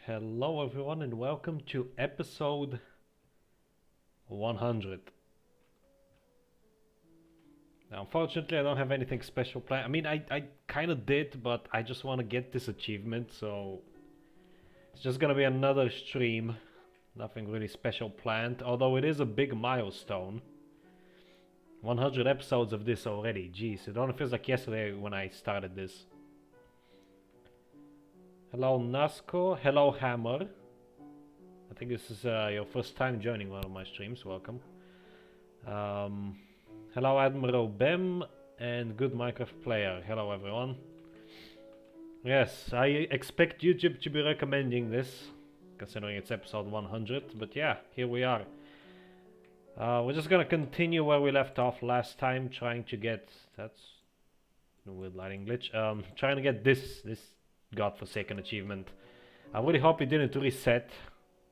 Hello everyone and welcome to episode 100. Now, unfortunately I don't have anything special planned. I kind of did, but I just want to get this achievement, so it's just gonna be another stream. Nothing really special planned, although it is a big milestone. 100 episodes of this already, jeez, it only feels like yesterday when I started this. Hello Nasco, hello Hammer. I think this is your first time joining one of my streams, welcome. Hello Admiral Bem and good Minecraft player, hello everyone. Yes, I expect YouTube to be recommending this, considering it's episode 100, but yeah, here we are. We're just gonna continue where we left off last time, trying to get, that's a weird lighting glitch, trying to get this godforsaken achievement. I really hope it didn't reset,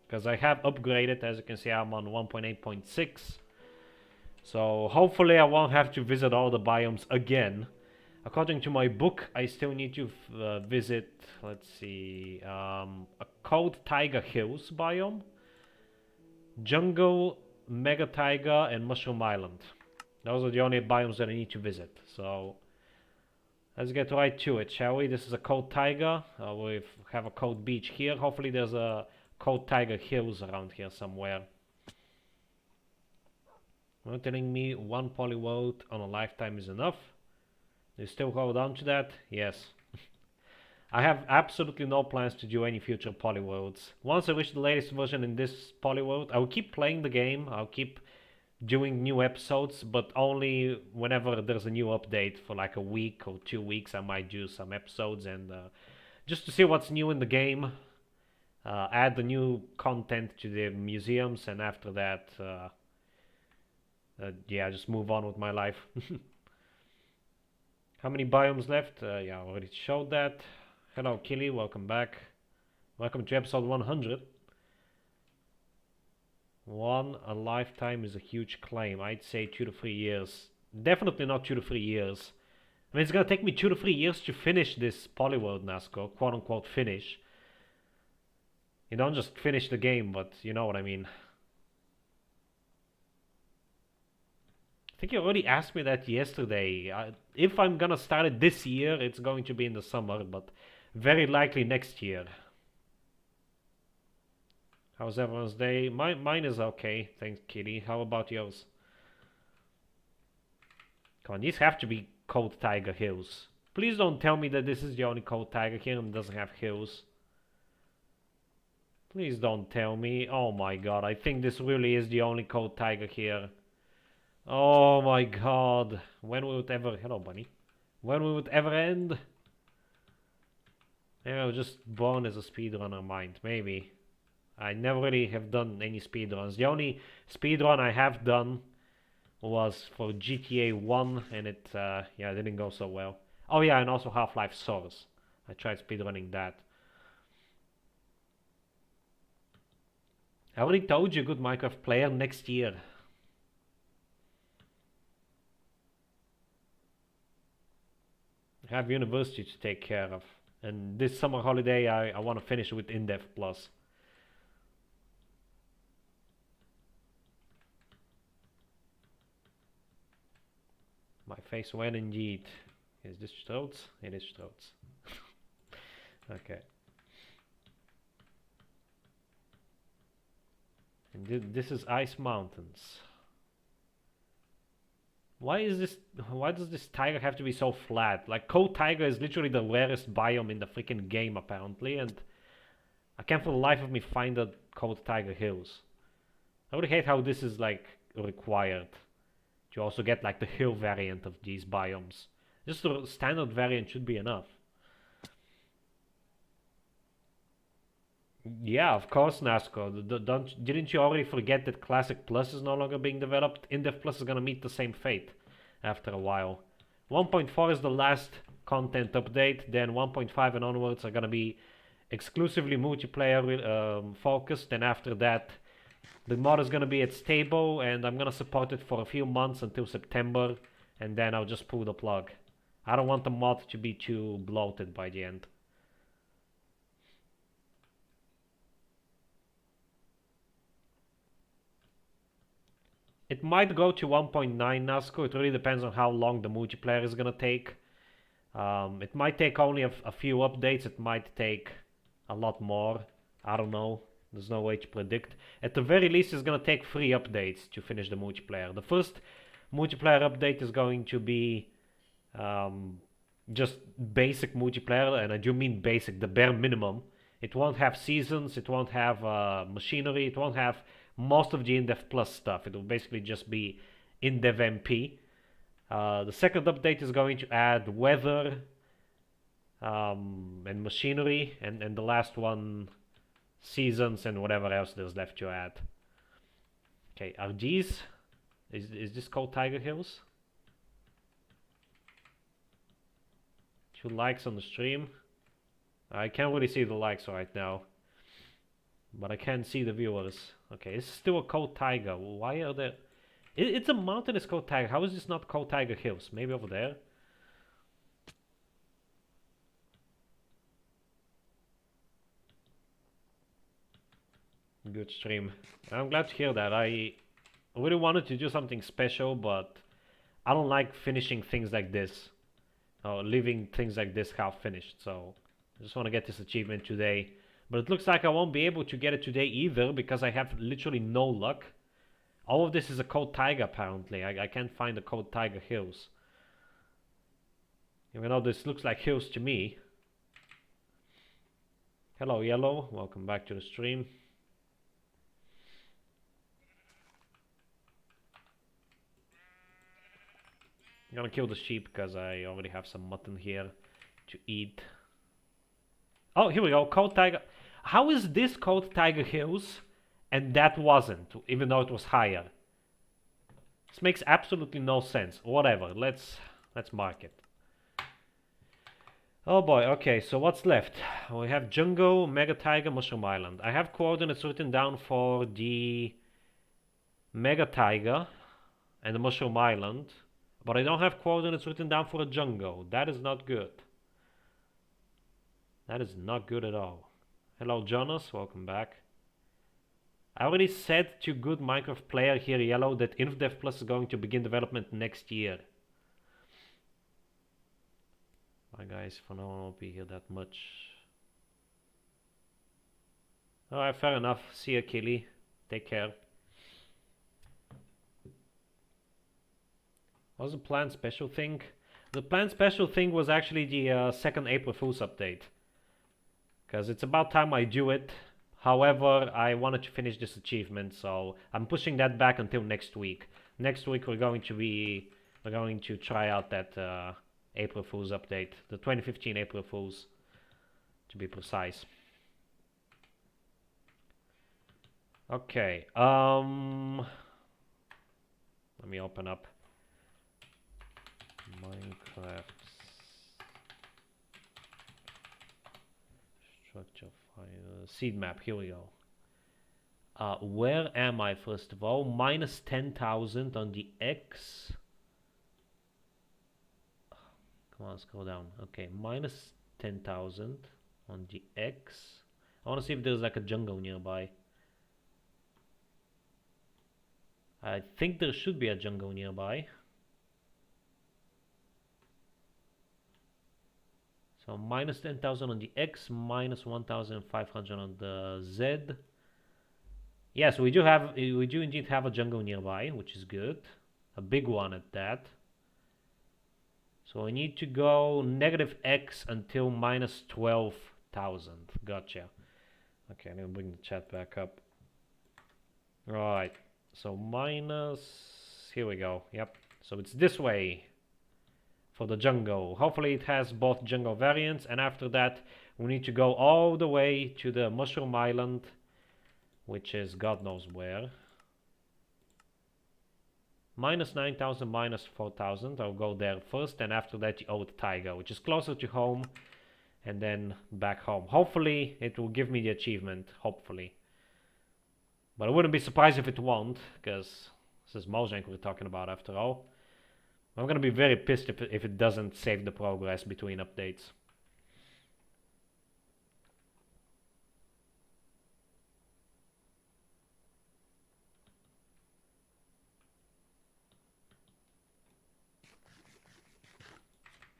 because I have upgraded. As you can see, I'm on 1.8.6, so hopefully I won't have to visit all the biomes again. According to my book, I still need to visit, let's see, a cold taiga hills biome, jungle, mega taiga, and mushroom island. Those are the only biomes that I need to visit, so let's get right to it, shall we? This is a cold taiga. We have a cold beach here. Hopefully there's a cold taiga hills around here somewhere. You're telling me one Polyworld on a lifetime is enough? Do you still hold on to that? Yes. I have absolutely no plans to do any future Polyworlds. Once I reach the latest version in this Polyworld, I will keep playing the game. I'll keep doing new episodes, but only whenever there's a new update. For like a week or 2 weeks I might do some episodes, and just to see what's new in the game, add the new content to the museums, and after that yeah, just move on with my life. How many biomes left? Yeah, I already showed that. Hello Killy, welcome back. Welcome to episode 100. A lifetime is a huge claim. I'd say 2 to 3 years. Definitely not 2 to 3 years. I mean, it's gonna take me 2 to 3 years to finish this Polyworld NASCO, quote unquote finish. You don't just finish the game, but you know what I mean. I think you already asked me that yesterday. If I'm gonna start it this year, it's going to be in the summer, but very likely next year. How's everyone's day? Mine is okay, thanks Kitty. How about yours? Come on, these have to be cold taiga hills. Please don't tell me that this is the only cold taiga here and doesn't have hills. Please don't tell me. Oh my god, I think this really is the only cold taiga here. Oh my god. When will it ever... Hello, bunny. When will it ever end? Maybe I was just born as a speedrunner mind. Maybe. I never really have done any speedruns. The only speedrun I have done was for GTA 1, and it yeah, didn't go so well. Oh yeah, and also Half-Life Source. I tried speedrunning that. I already told you, good Minecraft player, next year. I have university to take care of. And this summer holiday I want to finish with in-depth plus. My face when indeed. Is this Stroats? It is Stroats. Okay. And this is Ice Mountains. Why does this taiga have to be so flat? Like, cold taiga is literally the rarest biome in the freaking game apparently, and I can't for the life of me find the cold taiga hills. I really hate how this is like required to also get like the hill variant of these biomes. Just the standard variant should be enough. Yeah, of course, Nasco. Didn't you already forget that Classic Plus is no longer being developed? In-Depth Plus is gonna meet the same fate after a while. 1.4 is the last content update, then 1.5 and onwards are gonna be exclusively multiplayer focused, and after that the mod is gonna be at stable, and I'm gonna support it for a few months until September, and then I'll just pull the plug. I don't want the mod to be too bloated by the end. It might go to 1.9 Nazco. It really depends on how long the multiplayer is gonna take. It might take only a few updates. It might take a lot more. I don't know. There's no way to predict. At the very least, it's gonna take 3 updates to finish the multiplayer. The first multiplayer update is going to be just basic multiplayer, and I do mean basic, the bare minimum. It won't have seasons, it won't have machinery, it won't have most of the in-depth plus stuff. It will basically just be in-dev MP. The second update is going to add weather and machinery, and the last one seasons and whatever else there's left to add. Okay, are these... Is this called Tiger Hills? 2 likes on the stream. I can't really see the likes right now, but I can see the viewers. Okay, it's still a Cold Tiger. Why are there... It's a mountainous Cold Tiger. How is this not called Tiger Hills? Maybe over there? Good stream. I'm glad to hear that. I really wanted to do something special, but I don't like finishing things like this. Or leaving things like this half finished, so I just want to get this achievement today. But it looks like I won't be able to get it today either, because I have literally no luck. All of this is a Cold Tiger apparently. I can't find the Cold Tiger Hills. Even though this looks like hills to me. Hello Yellow, welcome back to the stream. I'm gonna kill the sheep because I already have some mutton here to eat. Oh, here we go. Cold Tiger. How is this Cold Tiger Hills and that wasn't, even though it was higher? This makes absolutely no sense. Whatever. Let's mark it. Oh boy. Okay, so what's left? We have Jungle, Mega Tiger, Mushroom Island. I have coordinates written down for the Mega Tiger and the Mushroom Island. But I don't have coordinates written down for a jungle. That is not good. That is not good at all. Hello Jonas, welcome back. I already said to good Minecraft player here, Yellow, that InfDev Plus is going to begin development next year. Bye guys, for now I won't be here that much. Alright, fair enough. See ya, Killy. Take care. What was the planned special thing? The planned special thing was actually the second April Fool's update. Because it's about time I do it. However, I wanted to finish this achievement, so I'm pushing that back until next week. Next week we're going to try out that April Fool's update. The 2015 April Fool's, to be precise. Okay, let me open up Minecraft structure file seed map. Here we go. Where am I first of all? Minus 10,000 on the X. Come on, scroll down. Okay, minus 10,000 on the X. I want to see if there's like a jungle nearby. I think there should be a jungle nearby. So minus 10,000 on the X, minus 1,500 on the Z. Yes, we do indeed have a jungle nearby, which is good. A big one at that. So I need to go negative X until minus 12,000. Gotcha. Okay, I'm gonna bring the chat back up. Right. So minus, here we go. Yep. So it's this way for the jungle. Hopefully it has both jungle variants, and after that we need to go all the way to the Mushroom Island, which is God knows where. Minus 9,000, minus 4,000. I'll go there first, and after that the Old Tiger, which is closer to home, and then back home. Hopefully it will give me the achievement, hopefully. But I wouldn't be surprised if it won't, because this is Mojang we're talking about after all. I'm gonna be very pissed if it doesn't save the progress between updates.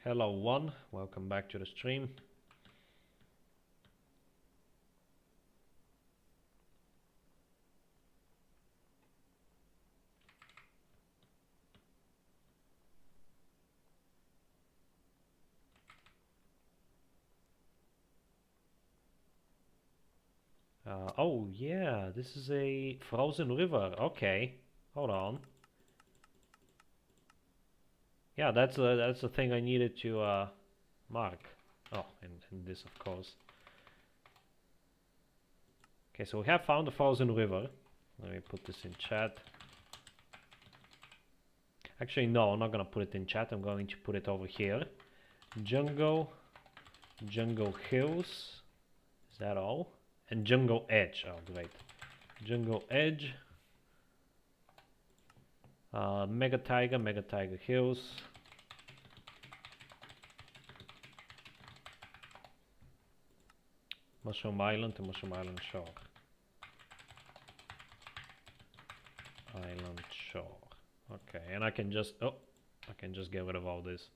Hello one, welcome back to the stream. Oh yeah, this is a frozen river. Okay, hold on. Yeah, that's the thing I needed to mark. Oh, and this of course. Okay, so we have found the frozen river. Let me put this in chat. Actually, no, I'm not gonna put it in chat. I'm going to put it over here. Jungle Hills. Is that all? And Jungle Edge. Oh, great. Jungle Edge. Mega Tiger Hills. Mushroom Island and Mushroom Island Shore. Island Shore. Okay, and I can just get rid of all this.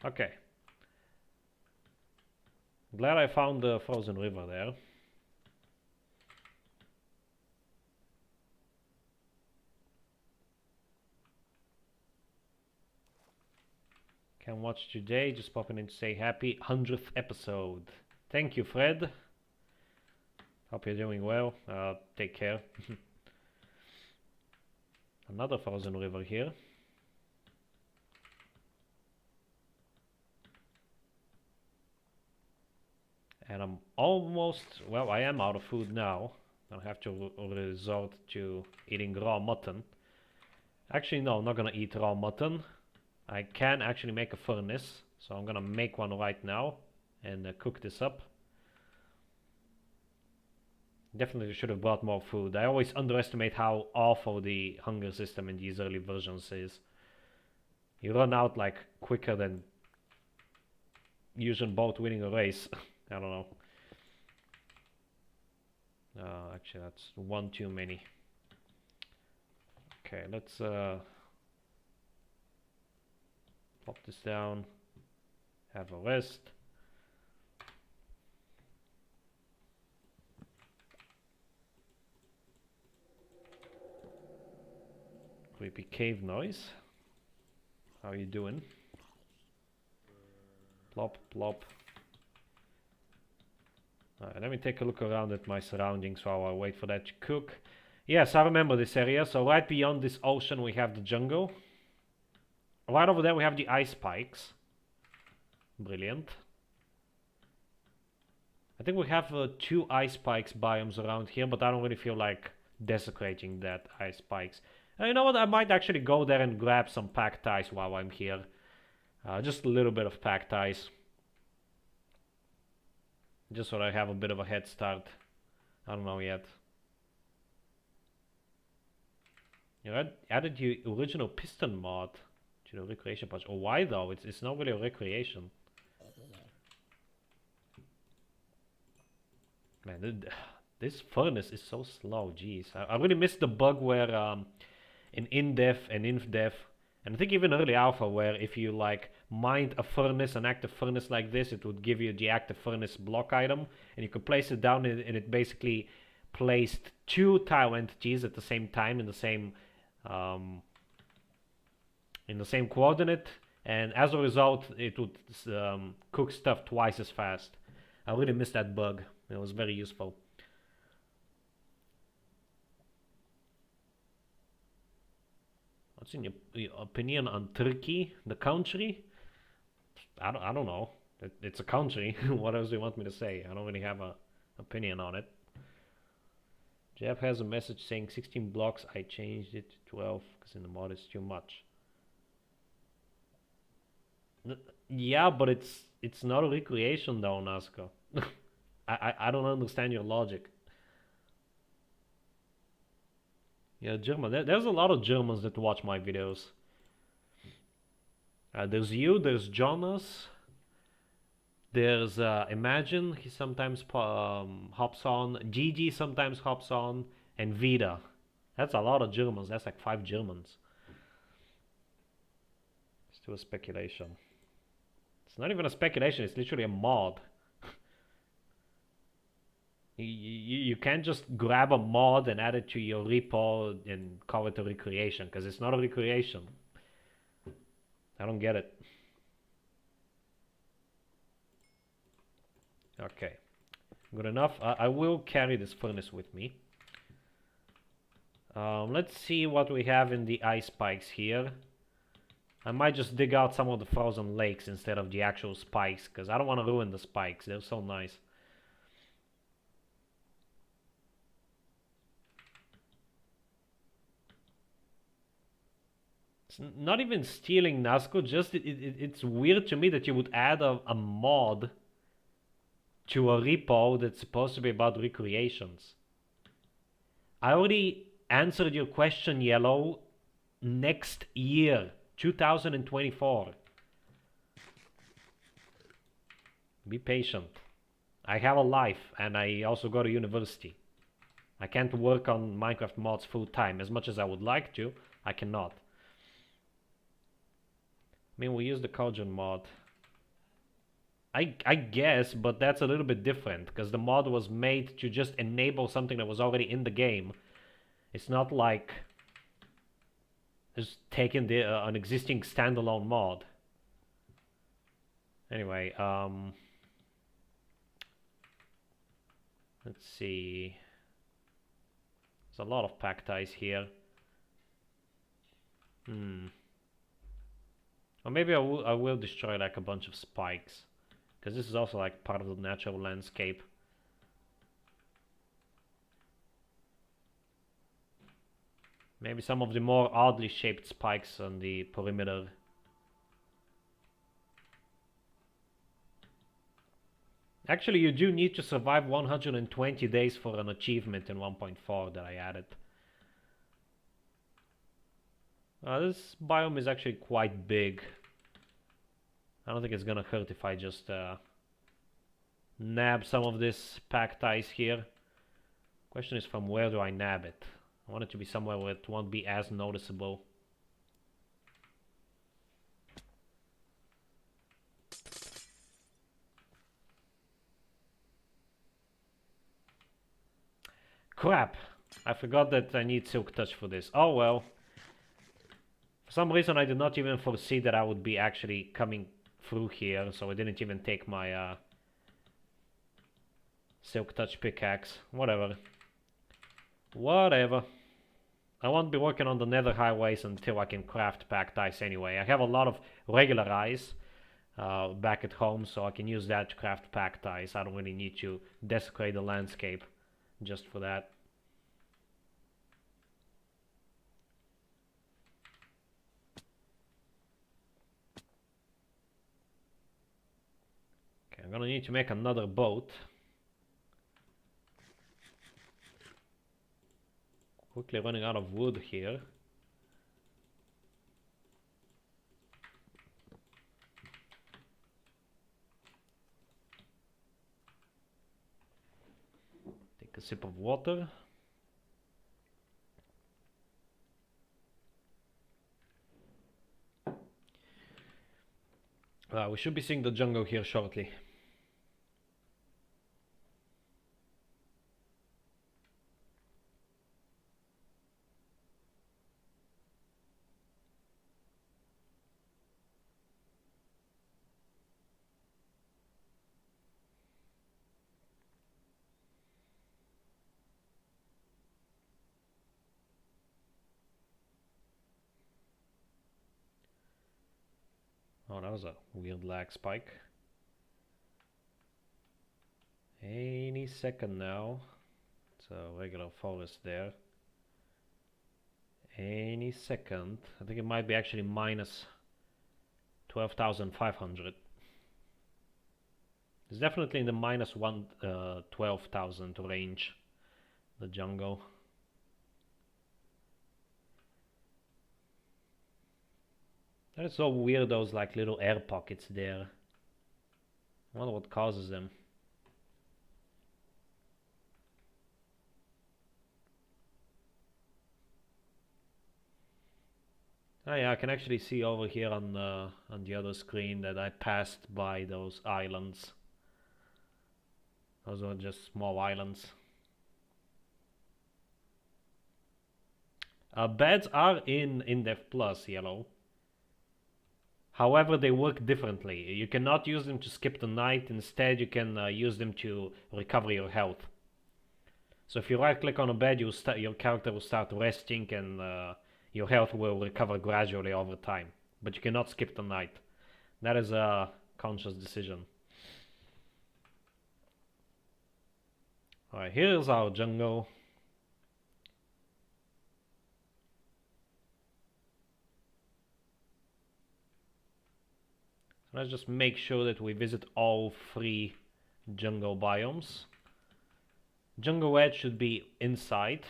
Okay. Glad I found the frozen river there. Can watch today, just popping in to say happy 100th episode. Thank you, Fred. Hope you're doing well. Take care. Another frozen river here. And I'm almost, well, I am out of food now. I'll have to resort to eating raw mutton. Actually, no, I'm not gonna eat raw mutton. I can actually make a furnace, so I'm gonna make one right now and cook this up. Definitely should have brought more food. I always underestimate how awful the hunger system in these early versions is. You run out like quicker than Usain Bolt winning a race. I don't know. Actually, that's one too many. Okay, let's plop this down. Have a rest. Creepy cave noise. How you doing? Plop, plop. Alright, let me take a look around at my surroundings while I wait for that to cook. Yes, I remember this area. So right beyond this ocean we have the jungle. Right over there we have the ice spikes. Brilliant. I think we have 2 ice spikes biomes around here, but I don't really feel like desecrating that ice spikes. You know what, I might actually go there and grab some packed ice while I'm here. Just a little bit of packed ice. Just so I have a bit of a head start. I don't know yet. You added the original piston mod to the recreation patch. Oh, why though? It's not really a recreation. Man, this furnace is so slow. Jeez, I really missed the bug where in def and inf-def, and I think even early alpha, where if you like mined a furnace, an active furnace like this, it would give you the active furnace block item, and you could place it down, and it basically placed 2 tile entities at the same time in the same coordinate, and as a result, it would cook stuff twice as fast. I really missed that bug. It was very useful. What's in your opinion on Turkey, the country? I don't know. It's a country. What else do you want me to say? I don't really have an opinion on it. Jeff has a message saying 16 blocks. I changed it to 12 because in the mod it's too much. Yeah, but it's not a recreation though, Nazca. I don't understand your logic. Yeah, German. There's a lot of Germans that watch my videos. There's you, there's Jonas, there's Imagine, he sometimes hops on, Gigi sometimes hops on, and Vida. That's a lot of Germans. That's like 5 Germans. Still a speculation. It's not even a speculation. It's literally a mod. You can't just grab a mod and add it to your repo and call it a recreation, because it's not a recreation. I don't get it. Okay, good enough. I will carry this furnace with me. Let's see what we have in the ice spikes here. I might just dig out some of the frozen lakes instead of the actual spikes, because I don't want to ruin the spikes. They're so nice. It's not even stealing Nazgul, just it's weird to me that you would add a mod to a repo that's supposed to be about recreations. I already answered your question, Yellow. Next year, 2024. Be patient. I have a life, and I also go to university. I can't work on Minecraft mods full time. As much as I would like to, I cannot. I mean, we use the cauldron mod. I guess, but that's a little bit different, because the mod was made to just enable something that was already in the game. It's not like just taking an existing standalone mod. Anyway, let's see. There's a lot of packed ice here. Or maybe I will destroy like a bunch of spikes, because this is also like part of the natural landscape. Maybe some of the more oddly shaped spikes on the perimeter. Actually, you do need to survive 120 days for an achievement in 1.4 that I added. This biome is actually quite big. I don't think it's gonna hurt if I just nab some of this packed ice here. Question is, from where do I nab it? I want it to be somewhere where it won't be as noticeable. Crap! I forgot that I need Silk Touch for this. Oh well. For some reason I did not even foresee that I would be actually coming through here, so I didn't even take my Silk Touch pickaxe. Whatever. Whatever. I won't be working on the nether highways until I can craft packed ice anyway. I have a lot of regular ice back at home, so I can use that to craft packed ice. I don't really need to desecrate the landscape just for that. Okay, I'm gonna need to make another boat. Quickly running out of wood here. Take a sip of water. We should be seeing the jungle here shortly. Oh, that was a weird lag spike. Any second now. It's a regular forest there. Any second. I think it might be actually minus 12,500. It's definitely in the minus 12,000 range, the jungle. That is so weird, those like little air pockets there. I wonder what causes them. Oh yeah, I can actually see over here on the other screen that I passed by those islands. Those are just small islands. Beds are in Dev Plus, Yellow. However, they work differently. You cannot use them to skip the night. Instead, you can use them to recover your health. So if you right-click on a bed, your character will start resting, and your health will recover gradually over time. But you cannot skip the night. That is a conscious decision. Alright, here's our jungle. So let's just make sure that we visit all 3 jungle biomes. Jungle Edge should be inside.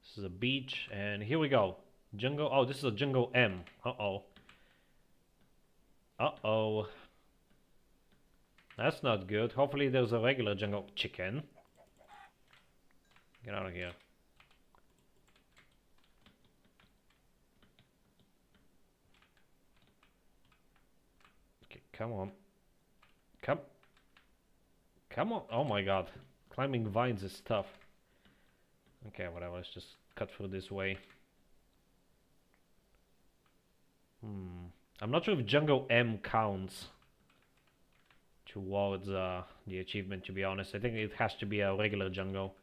This is a beach, and here we go. Jungle. Oh, this is a Jungle M. Uh-oh. Uh-oh. That's not good. Hopefully there's a regular jungle chicken. Get out of here. Okay, come on. Come on. Oh my god. Climbing vines is tough. Okay, whatever. Let's just cut through this way. I'm not sure if Jungle M counts towards the achievement, to be honest. I think it has to be a regular jungle.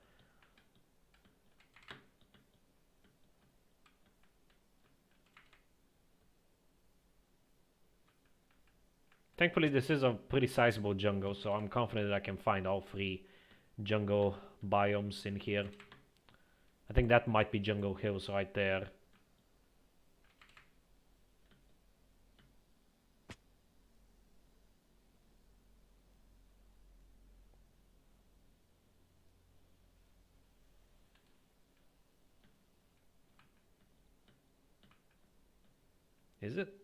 Thankfully, this is a pretty sizable jungle, so I'm confident that I can find all 3 jungle biomes in here. I think that might be Jungle Hills right there. Is it?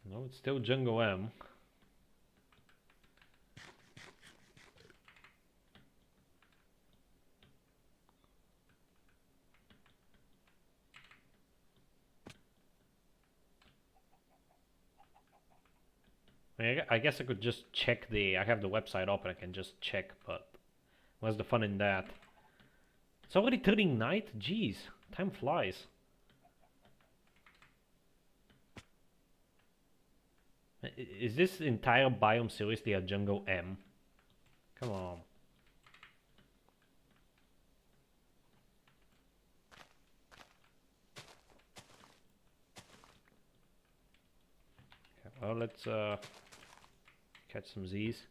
No, it's still Jungle M. I guess I could just check I have the website open, I can just check, but what's the fun in that? It's already turning night? Jeez, time flies. Is this entire biome seriously a Jungle M? Come on. Okay, well, let's catch some Z's.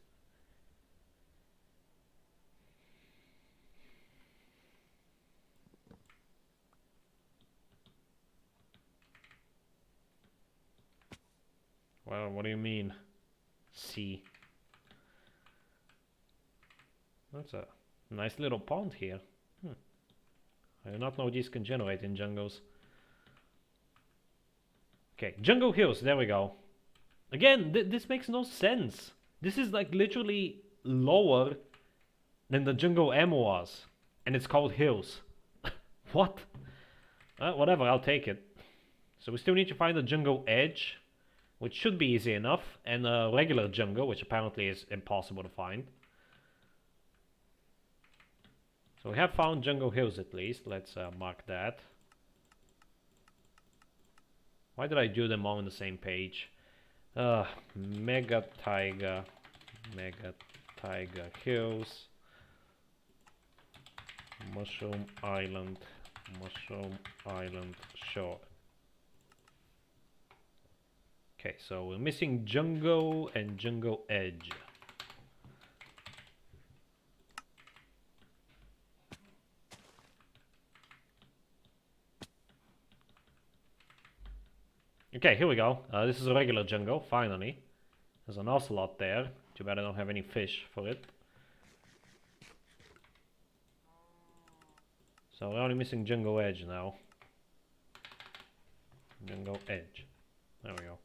Well, what do you mean? C. That's a nice little pond here. I do not know these can generate in jungles. Okay, Jungle Hills, there we go. Again, this makes no sense. This is like literally lower than the Jungle M was. And it's called Hills. What? Whatever, I'll take it. So we still need to find the Jungle Edge, which should be easy enough, and a regular jungle, which apparently is impossible to find. So we have found Jungle Hills at least. Let's mark that. Why did I do them all on the same page? Mega Taiga Hills, Mushroom Island Shore. Okay, so we're missing Jungle and Jungle Edge. Okay, here we go. This is a regular jungle, finally. There's an ocelot there. Too bad I don't have any fish for it. So we're only missing Jungle Edge now. Jungle Edge. There we go.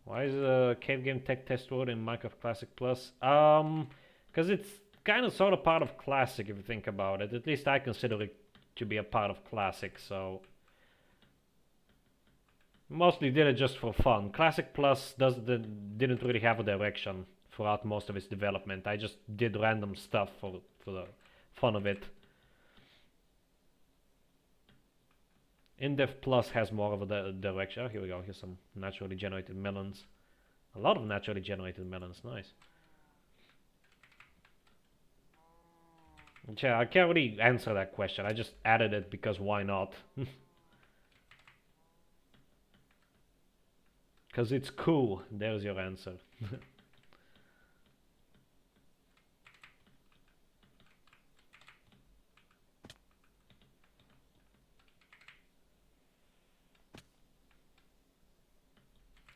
Why is the Cave Game Tech Test World in Minecraft Classic Plus? Because it's kind of sort of part of Classic if you think about it. At least I consider it to be a part of Classic, so... Mostly did it just for fun. Classic Plus didn't really have a direction throughout most of its development. I just did random stuff for the fun of it. In-Depth Plus has more of a direction. Oh, here we go. Here's some naturally generated melons. A lot of naturally generated melons. Nice. Yeah, I can't really answer that question. I just added it because why not? Because it's cool. There's your answer.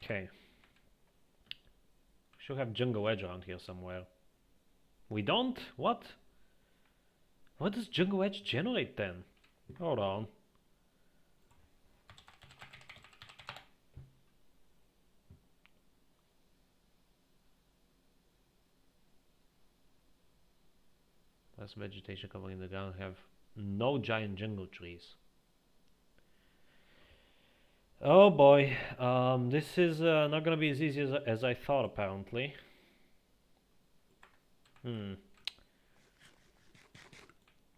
Okay. Should have Jungle Edge around here somewhere. We don't? What? What does Jungle Edge generate then? Hold on. Less vegetation covering the ground. Have no giant jungle trees. Oh boy, this is not gonna be as easy as I thought apparently.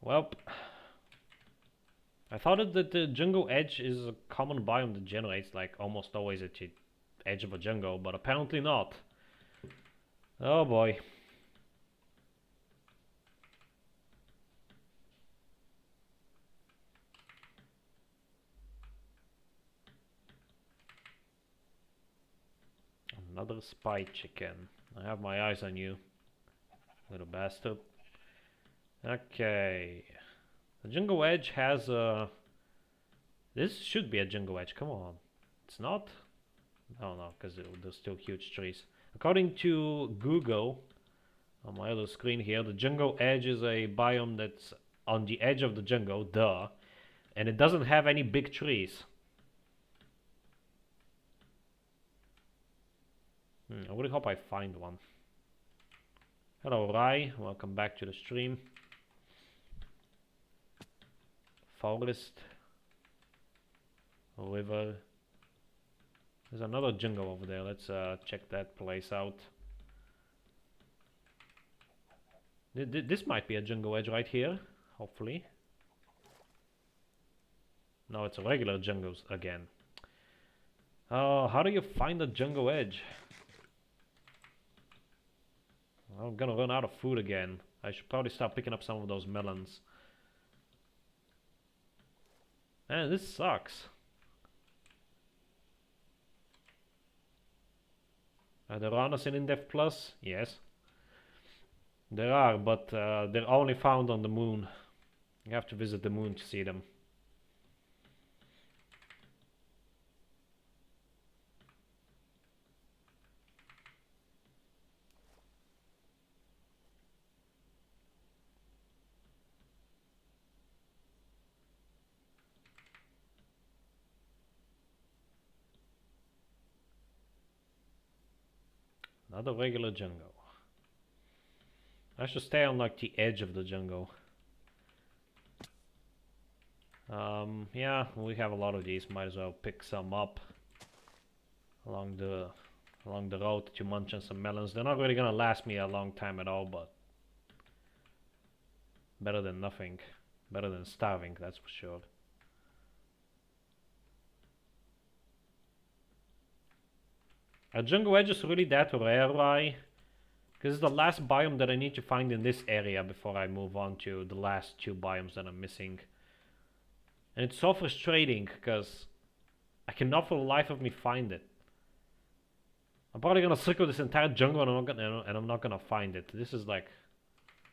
Well, I thought that the jungle edge is a common biome that generates like almost always at the edge of a jungle, but apparently not. Oh boy. Another spy chicken. I have my eyes on you, little bastard. Okay. The jungle edge has a... This should be a jungle edge, come on. It's not? Oh no, because there's still huge trees. According to Google, on my other screen here, the jungle edge is a biome that's on the edge of the jungle, duh. And it doesn't have any big trees. I really hope I find one. Hello Rai, welcome back to the stream. Forest. River. There's another jungle over there, let's check that place out. This might be a jungle edge right here, hopefully. No, it's a regular jungle again. How do you find a jungle edge? I'm gonna run out of food again. I should probably start picking up some of those melons. Man, this sucks. Are there runners in In-Depth Plus? Yes. There are, but they're only found on the moon. You have to visit the moon to see them. Not a regular jungle. I should stay on like the edge of the jungle. Yeah, we have a lot of these. Might as well pick some up along the road to munch on some melons. They're not really gonna last me a long time at all, but better than nothing. Better than starving, that's for sure. Are jungle edges really that rare, right? Because it's the last biome that I need to find in this area before I move on to the last two biomes that I'm missing. And it's so frustrating because I cannot for the life of me find it. I'm probably gonna circle this entire jungle and I'm not gonna find it. This is like,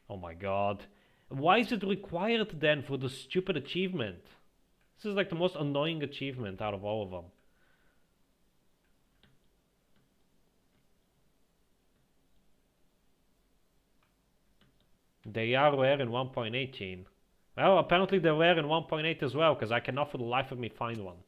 oh my god. Why is it required then for the stupid achievement? This is like the most annoying achievement out of all of them. They are rare in 1.18. Well, apparently they're rare in 1.8 as well, because I cannot for the life of me find one.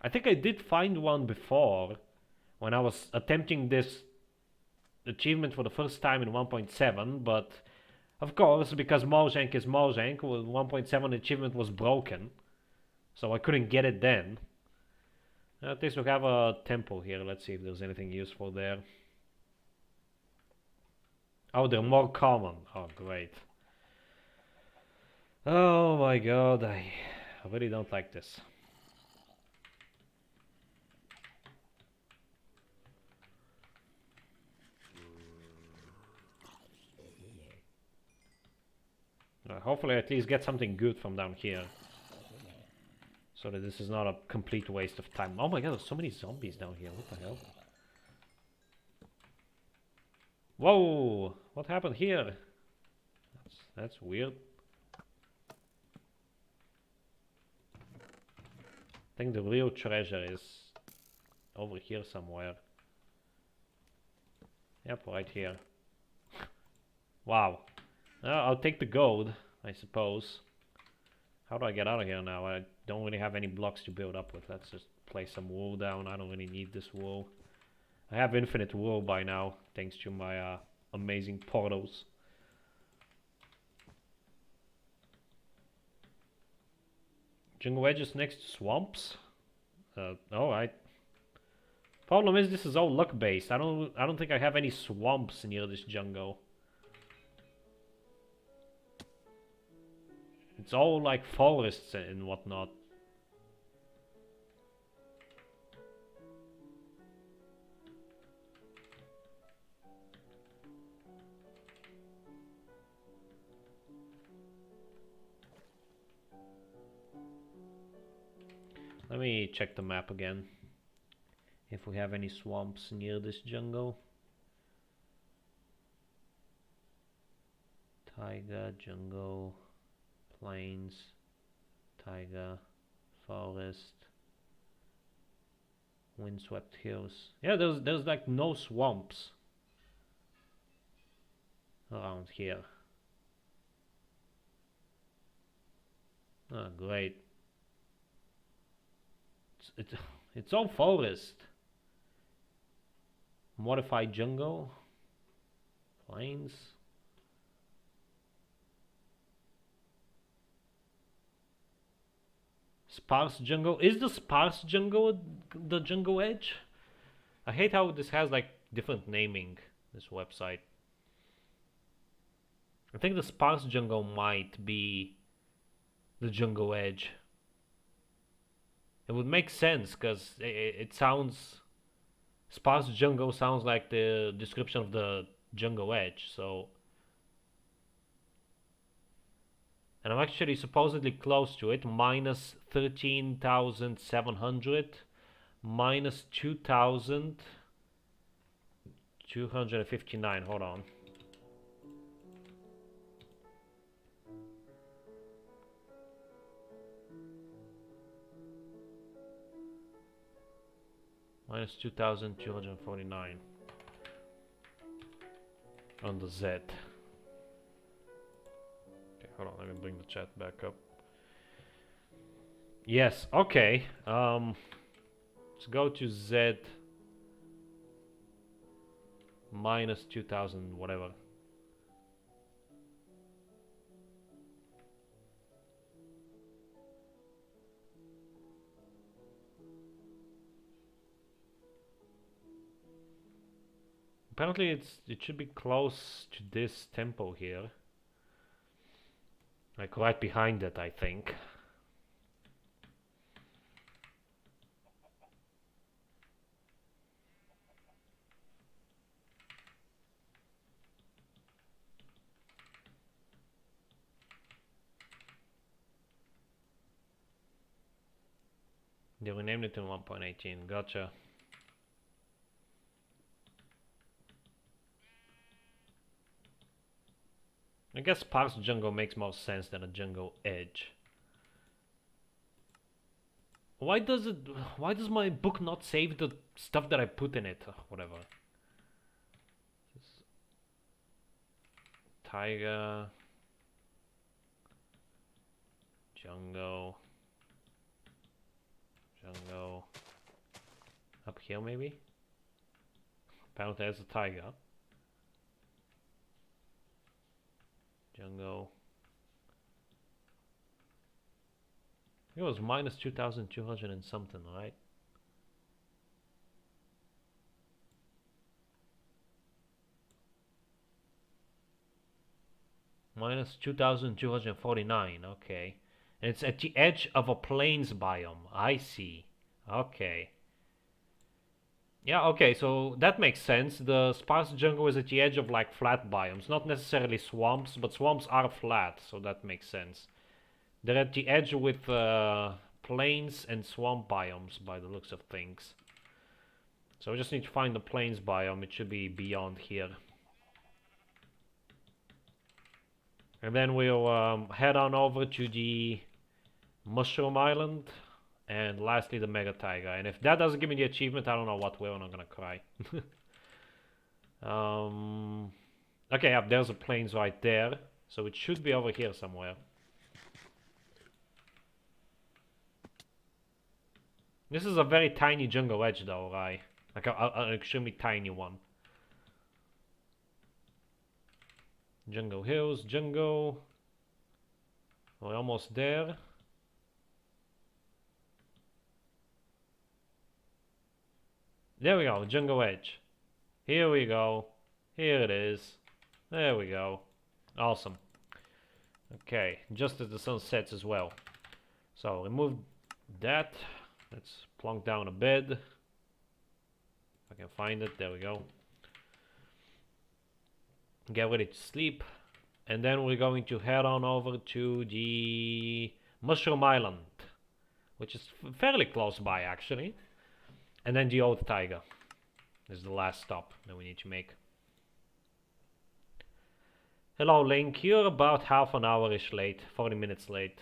I think I did find one before when I was attempting this achievement for the first time in 1.7, but of course, because Mojang is Mojang, 1.7 achievement was broken, so I couldn't get it then. At least we have a temple here. Let's see if there's anything useful there. Oh, they're more common. Oh, great. Oh my god, I really don't like this. Hopefully at least get something good from down here. So that this is not a complete waste of time. Oh my god, there's so many zombies down here. What the hell? Whoa! What happened here? That's weird. I think the real treasure is over here somewhere. Yep, right here. Wow. I'll take the gold, I suppose. How do I get out of here now? I don't really have any blocks to build up with. Let's just place some wool down. I don't really need this wool. I have infinite wool by now, thanks to my amazing portals. Jungle edges next to swamps. Alright. Problem is, this is all luck based. I don't think I have any swamps near this jungle. It's all like forests and whatnot. Let me check the map again. If we have any swamps near this jungle. Taiga, jungle, plains, taiga, forest, windswept hills. Yeah, there's like no swamps around here. Oh, great. It's all forest. Modified jungle, plains. Sparse jungle. Is the sparse jungle the jungle edge? I hate how this has like different naming, this website. I think the sparse jungle might be the jungle edge. It would make sense because it sounds... Sparse jungle sounds like the description of the jungle edge, so... And I'm actually supposedly close to it. Minus 13,700. Minus 2,259. Hold on. Minus 2,249. On the Z. Hold on, let me bring the chat back up. Yes, okay. Let's go to Z minus 2000, whatever. Apparently it should be close to this temple here. Like right behind it, I think. They renamed it in 1.18. Gotcha. I guess sparse jungle makes more sense than a jungle edge. Why does my book not save the stuff that I put in it? Whatever. Taiga, jungle, here maybe? Apparently there's a tiger. Jungle. It was minus 2,200 and something, right? Minus 2,249, okay. And it's at the edge of a plains biome. I see. Okay. Yeah, okay, so that makes sense. The sparse jungle is at the edge of like flat biomes. Not necessarily swamps, but swamps are flat, so that makes sense. They're at the edge with plains and swamp biomes by the looks of things. So we just need to find the plains biome. It should be beyond here. And then we'll head on over to the Mushroom Island. And lastly, the Mega Taiga. And if that doesn't give me the achievement, I don't know what will, and I'm gonna cry. Okay, yeah, there's a plains right there. So it should be over here somewhere. This is a very tiny jungle edge though, right? Like an extremely tiny one. Jungle Hills, jungle. We're almost there. There we go, jungle edge. Here we go. Here it is. There we go. Awesome. Okay, just as the sun sets as well. So remove that. Let's plunk down a bed. If I can find it, there we go. Get ready to sleep. And then we're going to head on over to the Mushroom Island, which is fairly close by actually. And then the Old Taiga is the last stop that we need to make. Hello Link, you're about half an hour-ish late, 40 minutes late.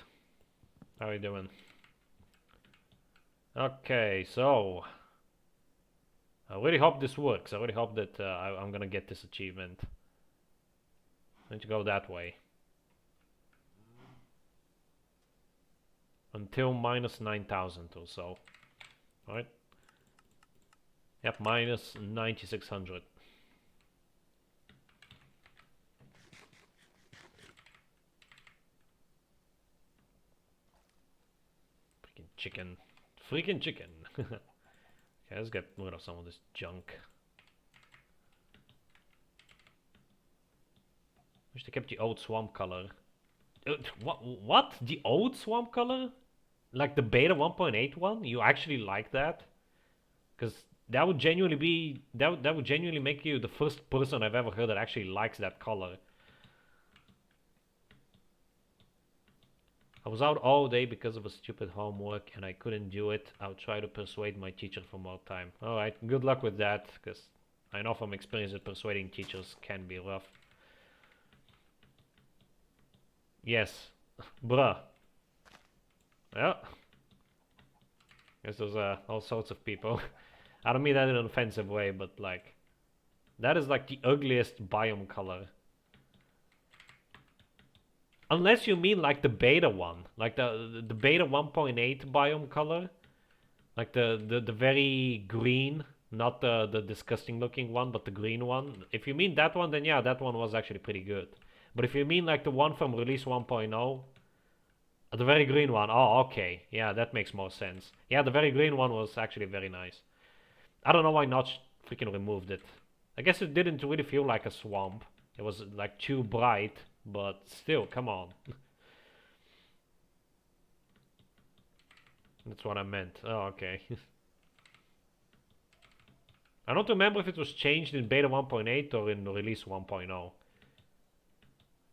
How are you doing? Okay, so I really hope this works. I really hope that I'm gonna get this achievement. I need to go that way. Until minus 9,000 or so. Alright? Yep, minus 9,600. Freaking chicken. Freaking chicken. Okay, let's get rid of some of this junk. Wish they kept the old swamp color. What? The old swamp color? Like the beta 1.8 one? You actually like that? Because that would genuinely be... That would genuinely make you the first person I've ever heard that actually likes that color. I was out all day because of a stupid homework and I couldn't do it. I'll try to persuade my teacher for more time. Alright, good luck with that, because I know from experience that persuading teachers can be rough. Yes. Bruh. Yeah. Guess there's all sorts of people. I don't mean that in an offensive way, but like... That is like the ugliest biome color. Unless you mean like the beta one, like the beta 1.8 biome color, like the very green, not the disgusting looking one, but the green one. If you mean that one, then yeah, that one was actually pretty good. But if you mean like the one from release 1.0, the very green one, oh okay, yeah, that makes more sense. Yeah, the very green one was actually very nice. I don't know why Notch freaking removed it. I guess it didn't really feel like a swamp. It was like too bright. But still, come on. That's what I meant. Oh, okay. I don't remember if it was changed in beta 1.8 or in release 1.0.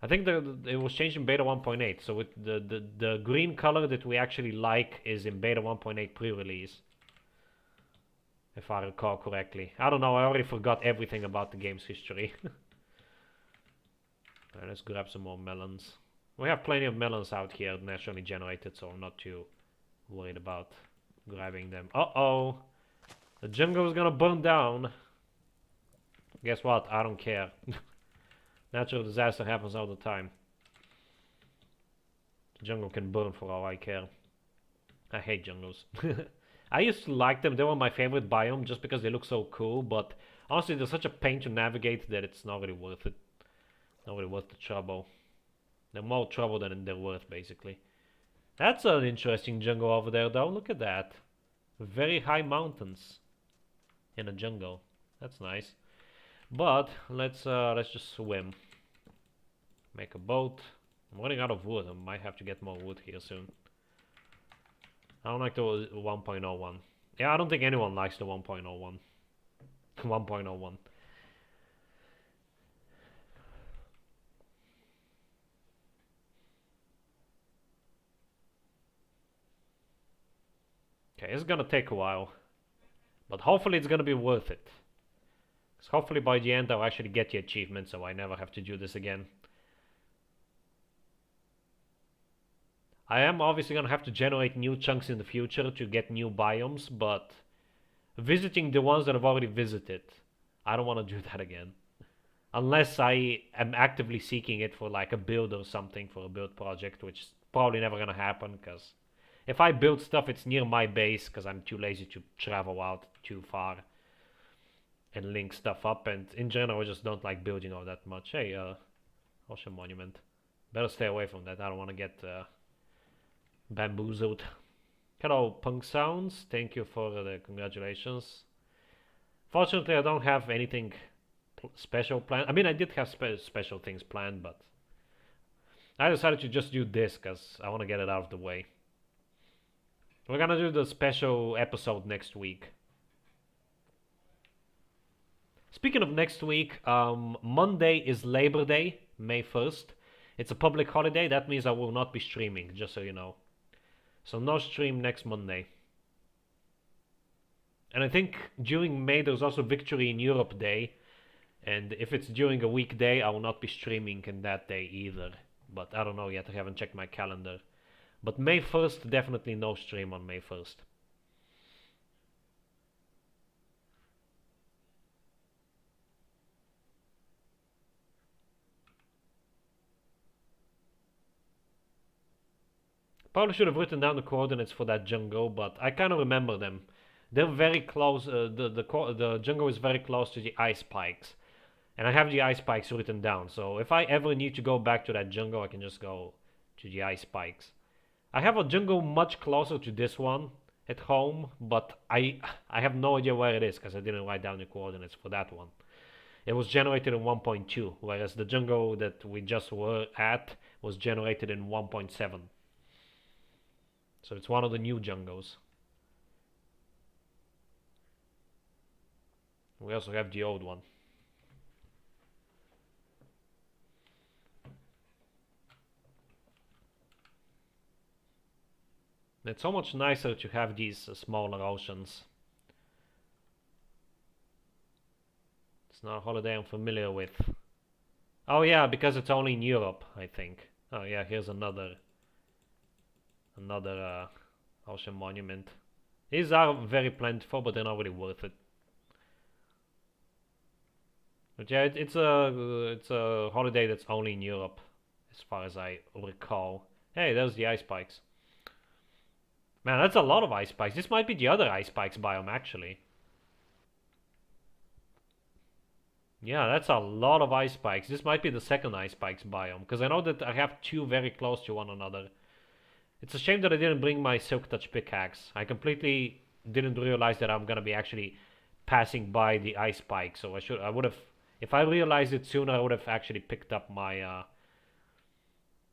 I think it was changed in beta 1.8. So with the green color that we actually like is in beta 1.8 pre-release. If I recall correctly. I don't know, I already forgot everything about the game's history. Alright, let's grab some more melons. We have plenty of melons out here naturally generated, so I'm not too worried about grabbing them. Uh-oh! The jungle is gonna burn down. Guess what? I don't care. Natural disaster happens all the time. The jungle can burn for all I care. I hate jungles. I used to like them. They were my favorite biome just because they look so cool, but honestly, they're such a pain to navigate that it's not really worth it. Not really worth the trouble. They're more trouble than they're worth, basically. That's an interesting jungle over there, though. Look at that. Very high mountains in a jungle. That's nice. But let's just swim. Make a boat. I'm running out of wood. I might have to get more wood here soon. I don't like the 1.01. Yeah, I don't think anyone likes the 1.01. 1.01. Okay, it's gonna take a while. But hopefully it's gonna be worth it. Because hopefully by the end I'll actually get the achievement so I never have to do this again. I am obviously gonna have to generate new chunks in the future to get new biomes, but visiting the ones that I've already visited, I don't want to do that again. Unless I am actively seeking it for like a build or something, for a build project, which is probably never gonna happen, because if I build stuff, it's near my base, because I'm too lazy to travel out too far and link stuff up, and in general I just don't like building all that much. Hey, Ocean Monument. Better stay away from that, I don't want to get bamboozled. Hello, Punk Sounds. Thank you for the congratulations. Fortunately, I don't have anything special planned. I mean, I did have special things planned, but I decided to just do this because I want to get it out of the way. We're gonna do the special episode next week. Speaking of next week, Monday is Labor Day, May 1st. It's a public holiday. That means I will not be streaming, just so you know. So no stream next Monday. And I think during May there's also Victory in Europe Day. And if it's during a weekday, I will not be streaming in that day either. But I don't know yet, I haven't checked my calendar. But May 1st, definitely no stream on May 1st. Probably should have written down the coordinates for that jungle, but I kind of remember them. They're very close. The jungle is very close to the ice spikes, and I have the ice spikes written down. So if I ever need to go back to that jungle, I can just go to the ice spikes. I have a jungle much closer to this one at home, but I have no idea where it is because I didn't write down the coordinates for that one. It was generated in 1.2, whereas the jungle that we just were at was generated in 1.7. So it's one of the new jungles. We also have the old one. It's so much nicer to have these smaller oceans. It's not a holiday I'm familiar with. Oh yeah, because it's only in Europe, I think. Oh yeah, here's another ocean monument. These are very plentiful, but they're not really worth it. But yeah, it's a holiday that's only in Europe, as far as I recall. Hey, there's the ice spikes. Man, that's a lot of ice spikes. This might be the other ice spikes biome, actually. Yeah, that's a lot of ice spikes. This might be the second ice spikes biome, because I know that I have two very close to one another. It's a shame that I didn't bring my Silk Touch pickaxe. I completely didn't realize that I'm gonna be actually passing by the ice spike. So I would have, if I realized it sooner, I would have actually picked up my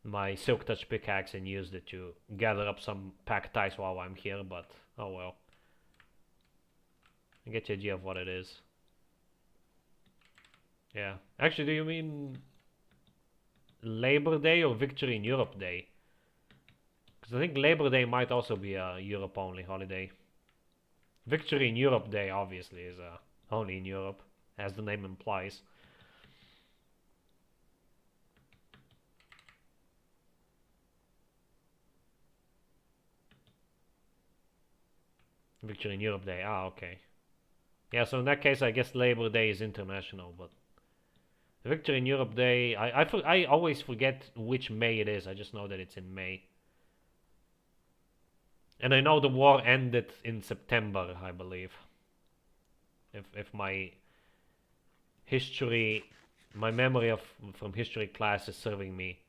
my Silk Touch pickaxe and used it to gather up some packed ice while I'm here. But oh well, I get the idea of what it is. Yeah, actually, do you mean Labor Day or Victory in Europe Day? Because I think Labor Day might also be a Europe-only holiday. Victory in Europe Day, obviously, is only in Europe, as the name implies. Victory in Europe Day, okay. Yeah, so in that case, I guess Labor Day is international, but Victory in Europe Day, I always forget which May it is, I just know that it's in May. And I know the war ended in September, I believe. If my history, my memory of from history class is serving me,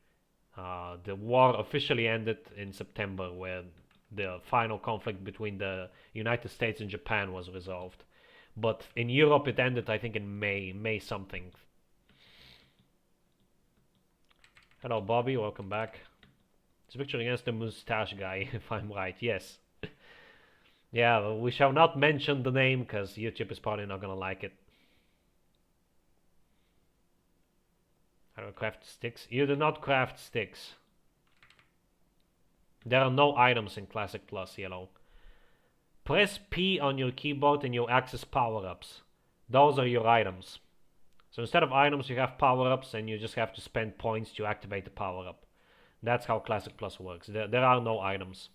the war officially ended in September, where the final conflict between the United States and Japan was resolved. But in Europe, it ended, I think, in May something. Hello, Bobby. Welcome back. It's victory against the mustache guy, if I'm right. Yes. Yeah, we shall not mention the name because YouTube is probably not gonna like it. I don't craft sticks. You do not craft sticks. There are no items in Classic Plus Yellow. Press P on your keyboard and you'll access power-ups. Those are your items. So instead of items, you have power-ups and you just have to spend points to activate the power-up. That's how Classic Plus works. There are no items.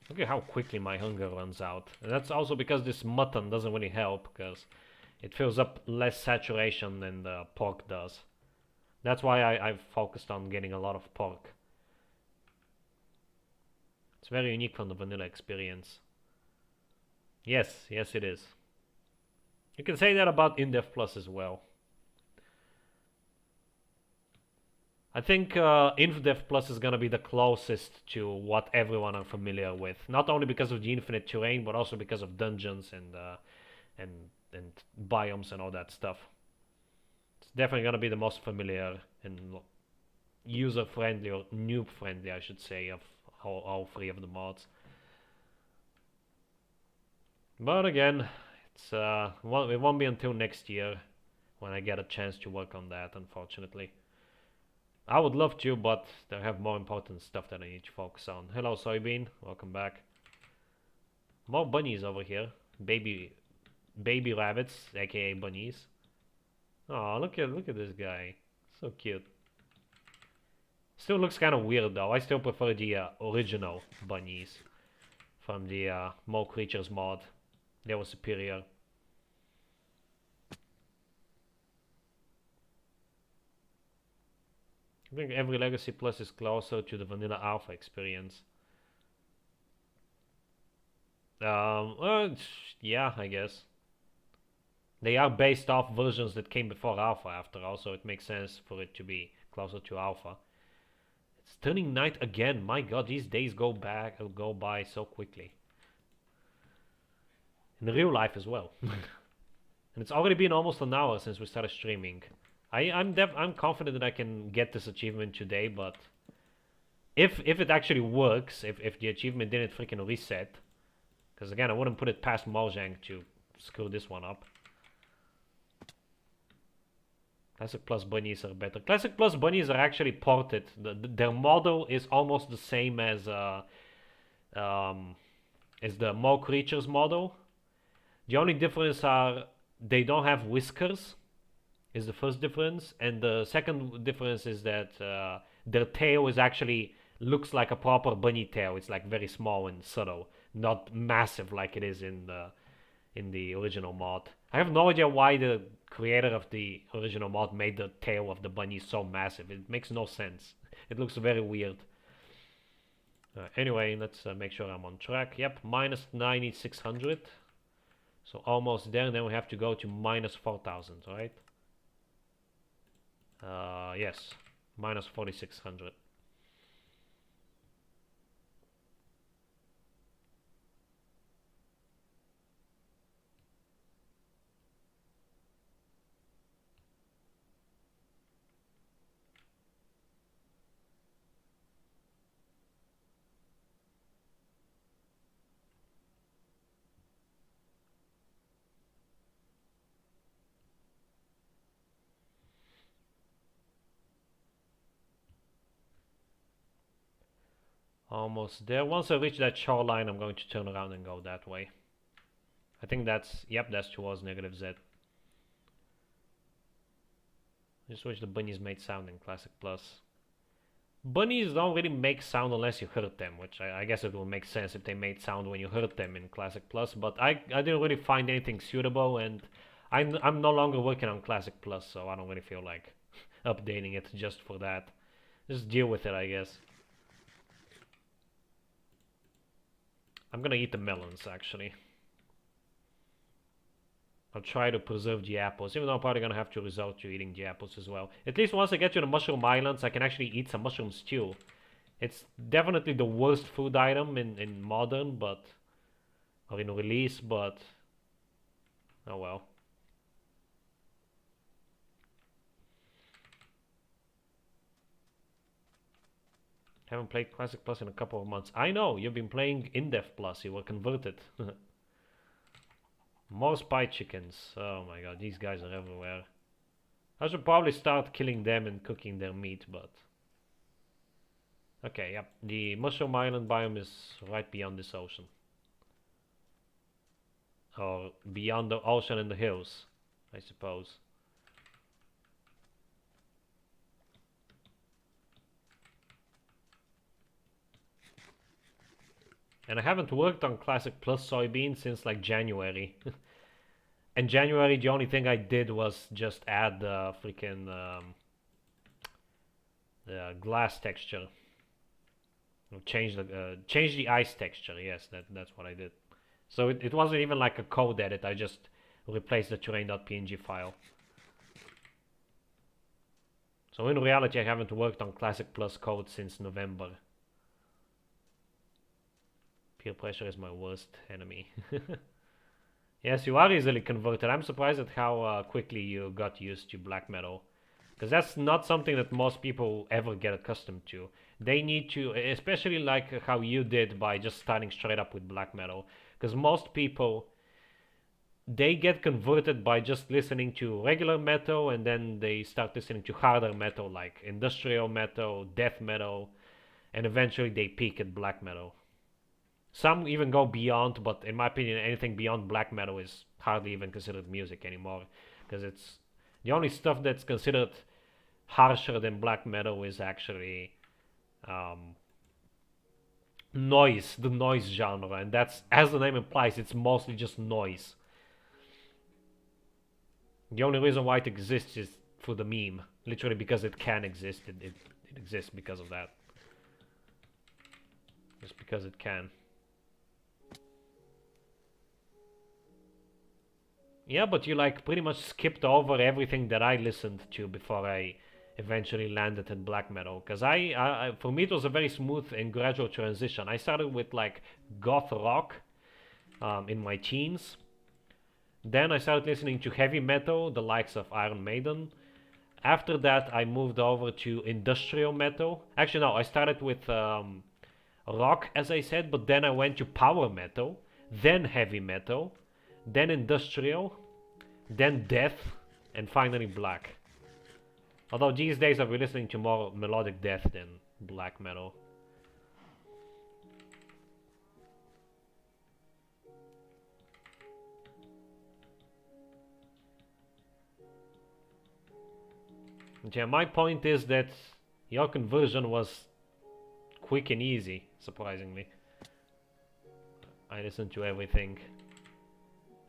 Look at how quickly my hunger runs out. And that's also because this mutton doesn't really help, because it fills up less saturation than the pork does. That's why I've focused on getting a lot of pork. It's very unique from the vanilla experience. Yes, yes it is. You can say that about InDev Plus as well. I think InDev Plus is gonna be the closest to what everyone are familiar with. Not only because of the infinite terrain, but also because of dungeons and biomes and all that stuff. It's definitely gonna be the most familiar and user-friendly, or noob-friendly, I should say, of all three of the mods. But again, it won't be until next year when I get a chance to work on that, unfortunately. I would love to, but I have more important stuff that I need to focus on. Hello, Soybean. Welcome back. More bunnies over here. Baby rabbits, aka bunnies. Oh, look at this guy. So cute. Still looks kind of weird though. I still prefer the original bunnies from the More Creatures mod. They were superior. I think every Legacy Plus is closer to the Vanilla Alpha experience. Well, yeah, I guess. They are based off versions that came before Alpha, after all, so it makes sense for it to be closer to Alpha. It's turning night again. My God, these days go by so quickly. In real life as well. And it's already been almost an hour since we started streaming. I'm confident that I can get this achievement today, but if it actually works, if the achievement didn't freaking reset, because again, I wouldn't put it past Mojang to screw this one up. Classic Plus bunnies are better. Classic Plus bunnies are actually ported. Their model is almost the same as the More Creatures model. The only difference are they don't have whiskers, is the first difference, and the second difference is that their tail is actually looks like a proper bunny tail. It's like very small and subtle, not massive like it is in the original mod. I have no idea why the creator of the original mod made the tail of the bunny so massive. It makes no sense. It looks very weird. Anyway, let's make sure I'm on track. Yep, minus 9,600. So almost there, and then we have to go to minus 4,000, right? Yes, minus 4,600. Almost there. Once I reach that shoreline, I'm going to turn around and go that way. I think that's, yep, that's towards negative Z. Just wish the bunnies made sound in Classic Plus. Bunnies don't really make sound unless you hurt them, which I guess it will make sense if they made sound when you hurt them in Classic Plus, but I didn't really find anything suitable, and I'm no longer working on Classic Plus, so I don't really feel like updating it just for that. Just deal with it, I guess. I'm gonna eat the melons, actually. I'll try to preserve the apples, even though I'm probably gonna have to resort to eating the apples as well. At least once I get to the Mushroom Islands, I can actually eat some mushroom stew. It's definitely the worst food item in Modern, but... or in Release, but... oh well. Haven't played Classic Plus in a couple of months. I know, you've been playing In-Depth Plus, you were converted. More spy chickens. Oh my god, these guys are everywhere. I should probably start killing them and cooking their meat, but... okay, yep. The Mushroom Island biome is right beyond this ocean. Or beyond the ocean and the hills, I suppose. And I haven't worked on Classic Plus soybean since like January. And January, the only thing I did was just add the freaking glass texture. Change the ice texture. Yes, that's what I did. So it wasn't even like a code edit. I just replaced the terrain.png file. So in reality, I haven't worked on Classic Plus code since November. Peer pressure is my worst enemy. Yes, you are easily converted. I'm surprised at how quickly you got used to black metal. Because that's not something that most people ever get accustomed to. They need to, especially like how you did by just starting straight up with black metal. Because most people, they get converted by just listening to regular metal, and then they start listening to harder metal like industrial metal, death metal, and eventually they peak at black metal. Some even go beyond, but in my opinion, anything beyond black metal is hardly even considered music anymore. Because it's the only stuff that's considered harsher than black metal is actually noise, the noise genre. And that's, as the name implies, it's mostly just noise. The only reason why it exists is for the meme. Literally because it can exist. It exists because of that. Just because it can. Yeah, but you like pretty much skipped over everything that I listened to before I eventually landed at black metal. Because for me it was a very smooth and gradual transition. I started with like goth rock in my teens. Then I started listening to heavy metal, the likes of Iron Maiden. After that I moved over to industrial metal. Actually no, I started with rock as I said, but then I went to power metal, then heavy metal, then industrial, then death, and finally black. Although these days I've been listening to more melodic death than black metal. Yeah, my point is that your conversion was quick and easy, surprisingly. I listened to everything.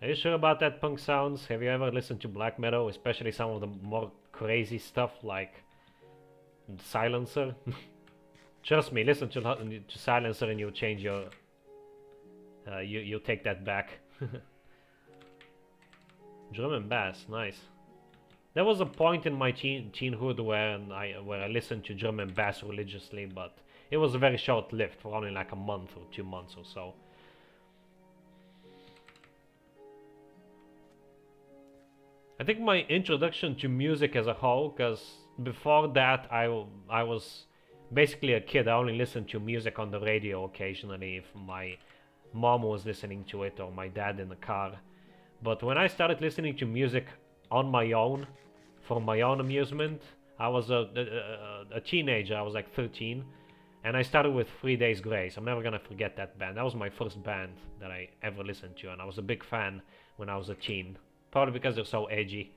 Are you sure about that, Punk Sounds? Have you ever listened to black metal, especially some of the more crazy stuff like Silencer? Trust me, listen to Silencer and you'll change your... you'll take that back. Drum and bass, nice. There was a point in my teenhood where I listened to drum and bass religiously, but it was very short-lived, for only like a month or 2 months or so. I think my introduction to music as a whole, because before that I was basically a kid. I only listened to music on the radio occasionally if my mom was listening to it or my dad in the car. But when I started listening to music on my own, for my own amusement, I was a teenager. I was like 13, and I started with 3 Days Grace. I'm never gonna forget that band. That was my first band that I ever listened to, and I was a big fan when I was a teen. Probably because they're so edgy.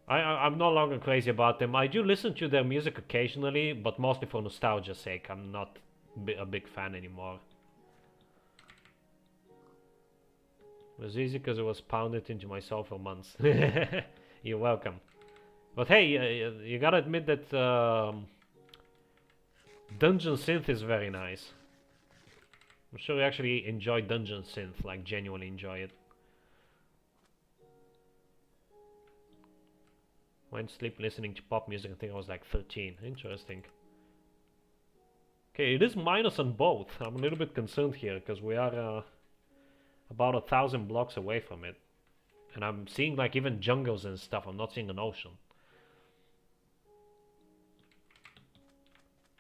I'm no longer crazy about them. I do listen to their music occasionally, but mostly for nostalgia's sake. I'm not a big fan anymore. It was easy because it was pounded into my soul for months. You're welcome. But hey, you gotta admit that Dungeon Synth is very nice. I'm sure you actually enjoy Dungeon Synth, like genuinely enjoy it. Went to sleep listening to pop music, I think I was like 13. Interesting. Okay, it is minus on both. I'm a little bit concerned here, because we are about 1,000 blocks away from it. And I'm seeing like even jungles and stuff, I'm not seeing an ocean.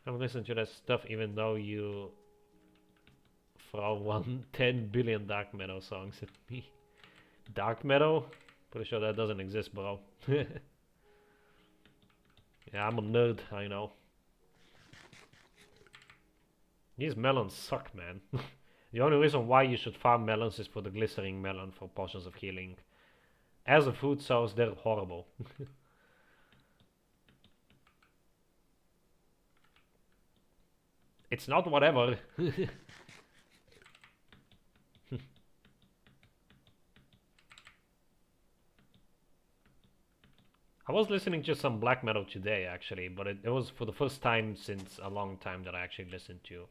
I'm listening to that stuff even though you throw 10 billion dark metal songs at me. Dark metal? Pretty sure that doesn't exist, bro. Yeah, I'm a nerd, I know. These melons suck, man. The only reason why you should farm melons is for the glistering melon for potions of healing. As a food source, they're horrible. It's not whatever. I was listening to some black metal today, actually, but it was for the first time since a long time that I actually listened to.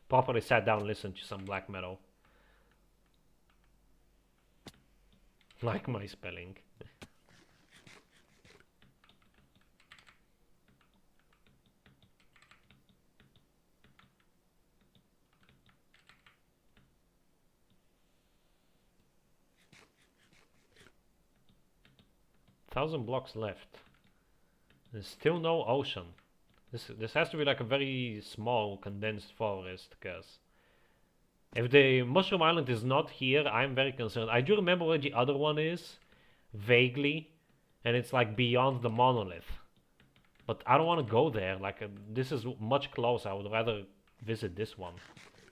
Properly sat down and listened to some black metal. Like my spelling. Thousand blocks left. There's still no ocean. This has to be like a very small condensed forest, because if the Mushroom Island is not here, I'm very concerned. I do remember where the other one is, vaguely, and it's like beyond the monolith. But I don't want to go there. Like this is much closer. I would rather visit this one.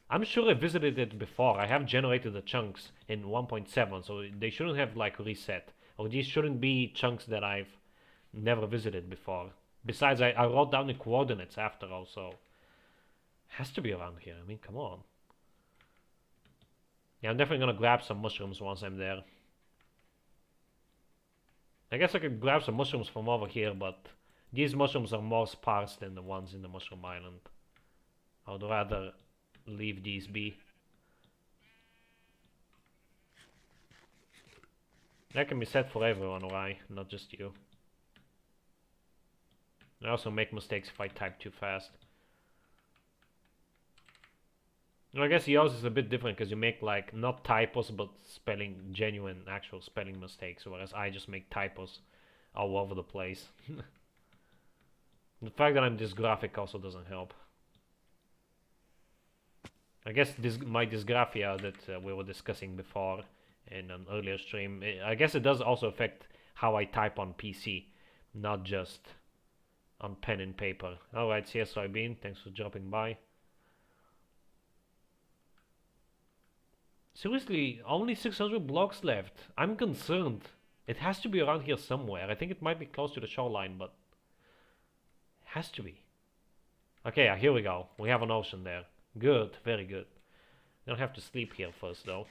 I'm sure I visited it before. I have generated the chunks in 1.7, so they shouldn't have like reset. Or these shouldn't be chunks that I've never visited before. Besides, I wrote down the coordinates after all, so has to be around here. I mean, come on. Yeah, I'm definitely gonna grab some mushrooms once I'm there. I guess I could grab some mushrooms from over here, but these mushrooms are more sparse than the ones in the Mushroom Island. I would rather leave these be. That can be said for everyone, right? Not just you. I also make mistakes if I type too fast. I guess yours is a bit different because you make like not typos but spelling genuine actual spelling mistakes, whereas I just make typos all over the place. The fact that I'm dysgraphic also doesn't help. I guess my dysgraphia that we were discussing before in an earlier stream, I guess it does also affect how I type on PC, not just on pen and paper. Alright, CS Soybean, thanks for dropping by. Seriously, only 600 blocks left. I'm concerned. It has to be around here somewhere. I think it might be close to the shoreline, but it has to be. Okay, here we go. We have an ocean there. Good, very good. Don't have to sleep here first, though.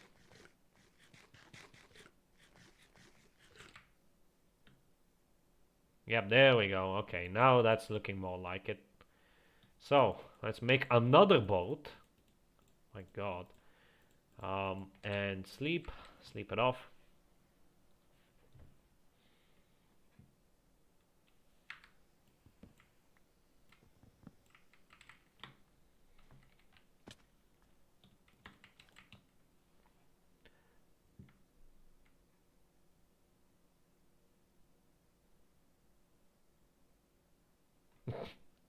Yep, there we go. Okay, now that's looking more like it. So, let's make another boat. My god. And sleep it off.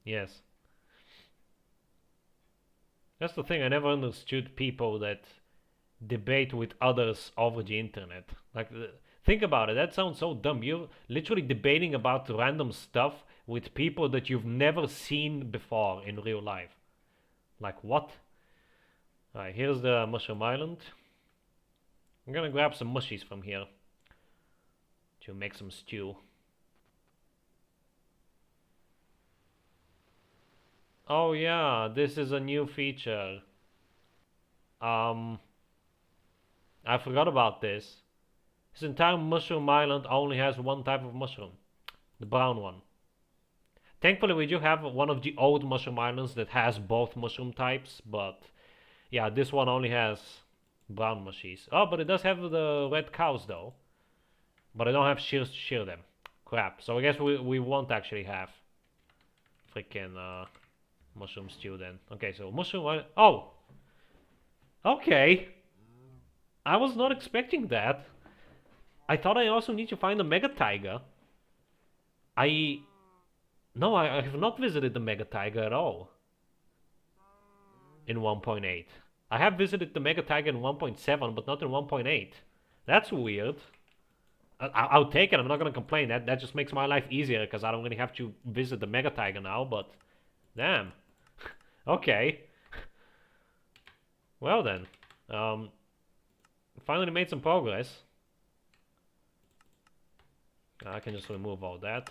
Yes. That's the thing, I never understood people that debate with others over the internet. Like, think about it, that sounds so dumb. You're literally debating about random stuff with people that you've never seen before in real life. Like, what? Alright, here's the Mushroom Island. I'm gonna grab some mushies from here to make some stew. Oh yeah, this is a new feature. Um, I forgot about this. This entire mushroom island only has one type of mushroom, the brown one. Thankfully, we do have one of the old mushroom islands that has both mushroom types, but yeah, this one only has brown mushies. Oh, but it does have the red cows though. But I don't have shears to shear them. Crap. So I guess we won't actually have freaking mushroom stew then. Okay, so mushroom. Oh! Okay! I was not expecting that. I thought I also need to find a mega taiga. I. No, I have not visited the mega taiga at all in 1.8. I have visited the mega taiga in 1.7, but not in 1.8. That's weird. I'll take it. I'm not gonna complain. That just makes my life easier because I don't really have to visit the Mega Tiger now. But damn, okay. Well then, finally made some progress. I can just remove all that.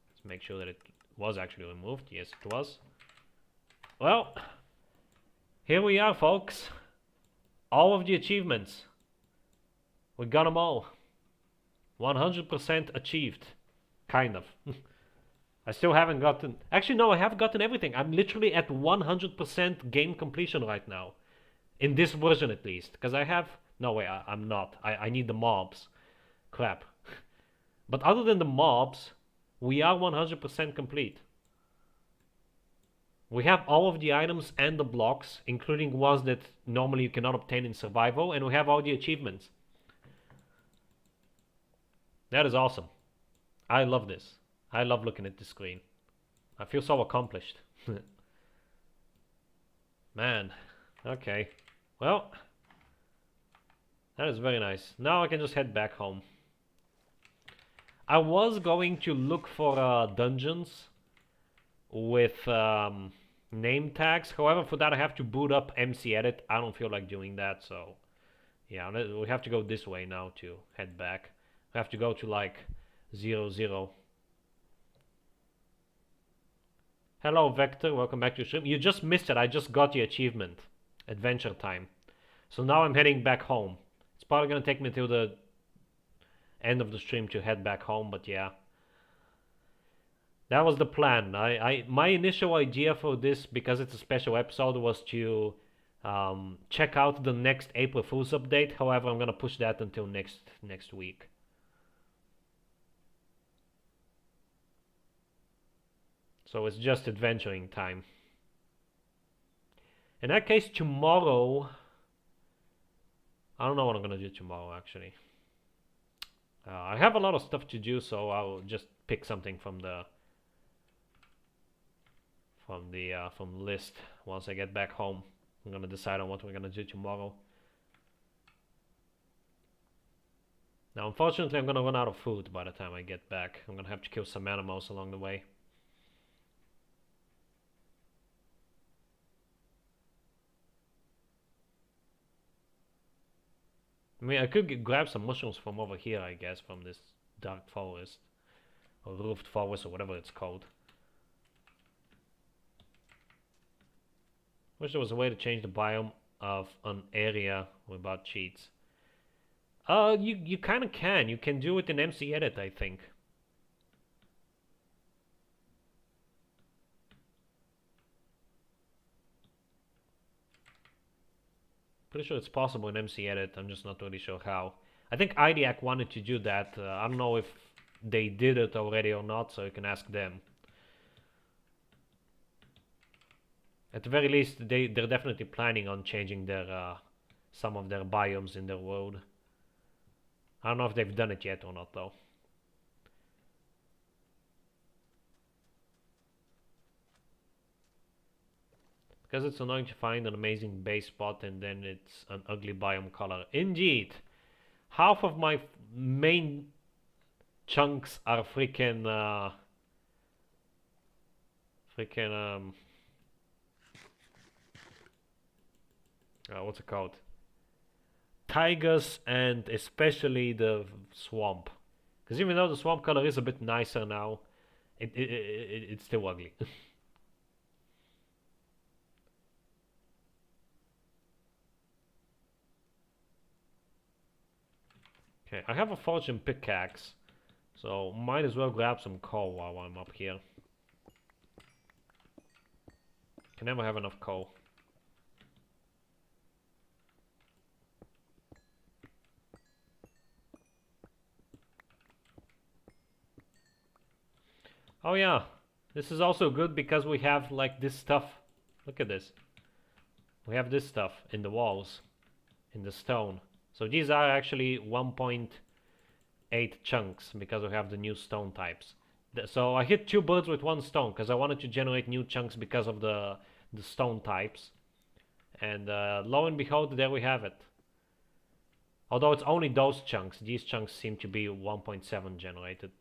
Let's make sure that it was actually removed. Yes, it was. Well, here we are, folks. All of the achievements. We got them all. 100% achieved. Kind of. I still haven't gotten... Actually, no, I have gotten everything. I'm literally at 100% game completion right now. In this version, at least. Because I have... No, wait, I'm not. I need the mobs. Crap. But other than the mobs, we are 100% complete. We have all of the items and the blocks, including ones that normally you cannot obtain in survival, and we have all the achievements. That is awesome. I love this. I love looking at the screen. I feel so accomplished. Man. Okay. Well, that is very nice. Now I can just head back home. I was going to look for dungeons with name tags. However, for that I have to boot up MC Edit. I don't feel like doing that, so yeah, we have to go this way now to head back. We have to go to like 00. Hello Vector, welcome back to the stream. You just missed it, I just got the achievement. Adventure time. So now I'm heading back home. It's probably gonna take me till the end of the stream to head back home, but yeah. That was the plan. My initial idea for this, because it's a special episode, was to check out the next April Fool's update. However, I'm gonna push that until next week. So it's just adventuring time. In that case, tomorrow... I don't know what I'm gonna do tomorrow, actually. I have a lot of stuff to do, so I'll just pick something from the list once I get back home. I'm gonna decide on what we're gonna do tomorrow. Now, unfortunately, I'm gonna run out of food by the time I get back. I'm gonna have to kill some animals along the way. I mean, I could grab some mushrooms from over here, I guess, from this dark forest. Or roofed forest, or whatever it's called. Wish there was a way to change the biome of an area without cheats. You kind of can. You can do it in MC Edit, I think. Pretty sure it's possible in MC Edit, I'm just not really sure how. I think IDIAC wanted to do that. I don't know if they did it already or not, so you can ask them. At the very least, they're definitely planning on changing their some of their biomes in their world. I don't know if they've done it yet or not, though. Because it's annoying to find an amazing base spot and then it's an ugly biome color. Indeed. Half of my main chunks are freaking what's it called? Tigers, and especially the swamp. Because even though the swamp color is a bit nicer now, it's still ugly. Okay, I have a fortune pickaxe, so might as well grab some coal while I'm up here. Can never have enough coal. Oh yeah, this is also good because we have like this stuff. Look at this. We have this stuff in the walls, in the stone. So these are actually 1.8 chunks because we have the new stone types. So I hit two birds with one stone because I wanted to generate new chunks because of the stone types. And lo and behold, there we have it. Although it's only those chunks, these chunks seem to be 1.7 generated.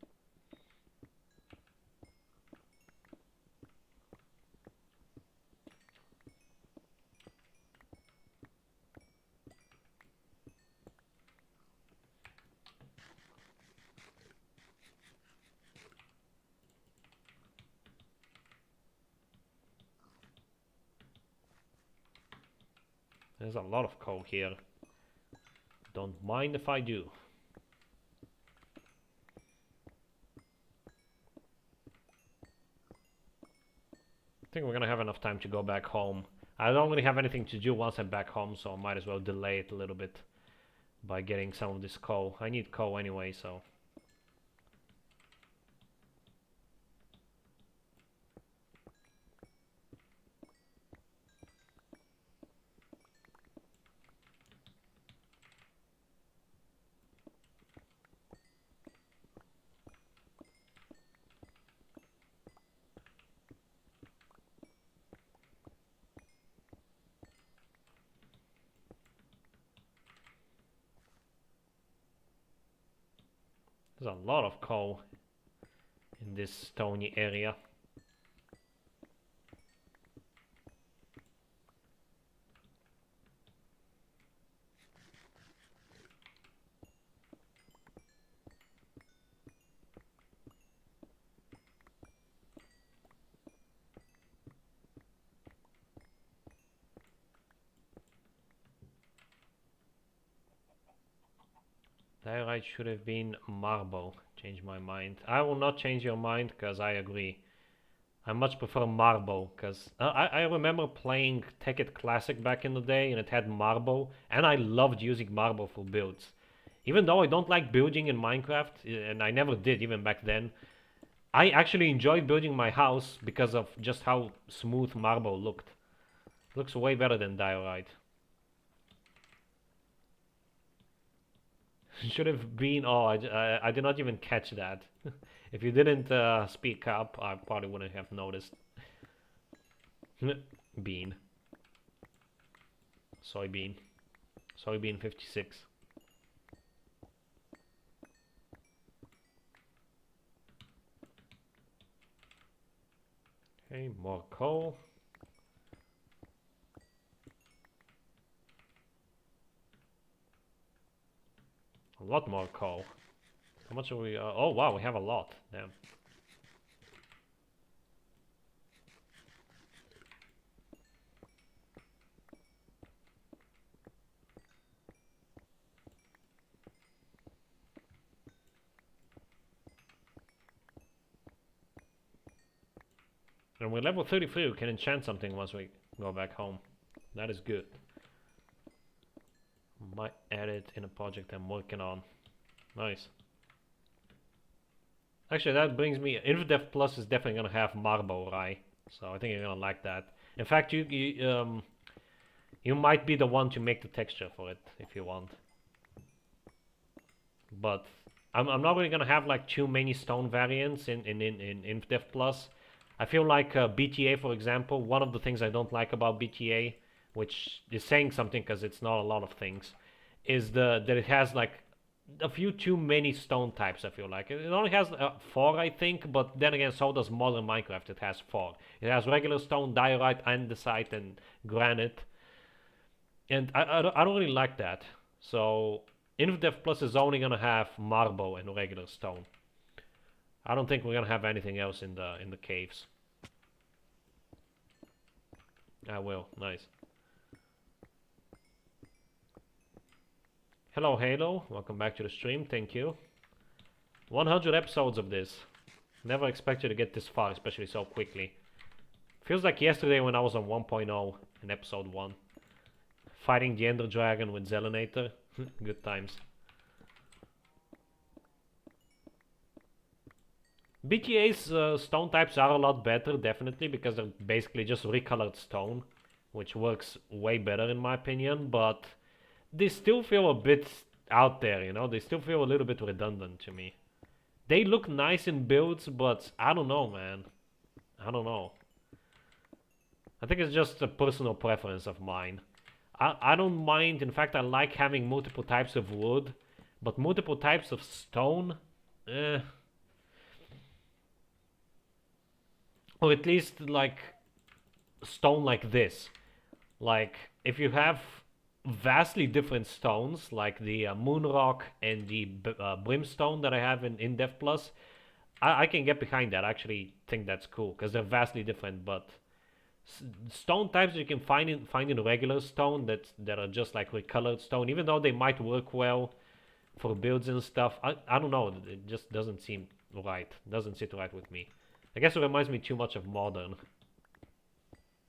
There's a lot of coal here. Don't mind if I do. I think we're gonna have enough time to go back home. I don't really have anything to do once I'm back home, so I might as well delay it a little bit by getting some of this coal. I need coal anyway, so... There's a lot of coal in this stony area. Diorite should have been marble. Change my mind. I will not change your mind because I agree. I much prefer marble because I remember playing Tekkit Classic back in the day and it had marble and I loved using marble for builds. Even though I don't like building in Minecraft, and I never did even back then, I actually enjoyed building my house because of just how smooth marble looked. Looks way better than diorite. Should have been. Oh, I did not even catch that. If you didn't speak up, I probably wouldn't have noticed. Bean. Soybean. Soybean 56. Okay, more coal. A lot more coal. How much are we? Oh wow, we have a lot. Damn. And we're level 33, we can enchant something once we go back home. That is good. Might add it in a project I'm working on. Nice. Actually, that brings me... InfDev Plus is definitely gonna have marble, right? So I think you're gonna like that. In fact, you might be the one to make the texture for it if you want. But I'm not really gonna have like too many stone variants in InfDev Plus. I feel like BTA, for example, one of the things I don't like about BTA, which is saying something because it's not a lot of things, is that it has like a few too many stone types. I feel like it only has 4, I think, but then again, so does modern Minecraft. It has 4. It has regular stone, diorite, andesite, and granite, and I don't really like that. So InfDev Plus is only gonna have marble and regular stone. I don't think we're gonna have anything else in the caves. I will. Nice. Hello Halo, welcome back to the stream, thank you. 100 episodes of this. Never expected to get this far, especially so quickly. Feels like yesterday when I was on 1.0 in episode 1. Fighting the Ender Dragon with Zelinator. Good times. BTA's stone types are a lot better, definitely, because they're basically just recolored stone, which works way better in my opinion, but they still feel a bit out there, you know? They still feel a little bit redundant to me. They look nice in builds, but I don't know, man. I don't know. I think it's just a personal preference of mine. I don't mind, in fact I like having multiple types of wood, but multiple types of stone? Or at least like stone like this. Like if you have vastly different stones like the Moonrock and the Brimstone that I have in Dev Plus, I can get behind that. I actually think that's cool because they're vastly different, but stone types you can find in regular stone that are just like recolored stone, even though they might work well for builds and stuff. I don't know, it just doesn't seem right. Doesn't sit right with me. I guess it reminds me too much of Modern.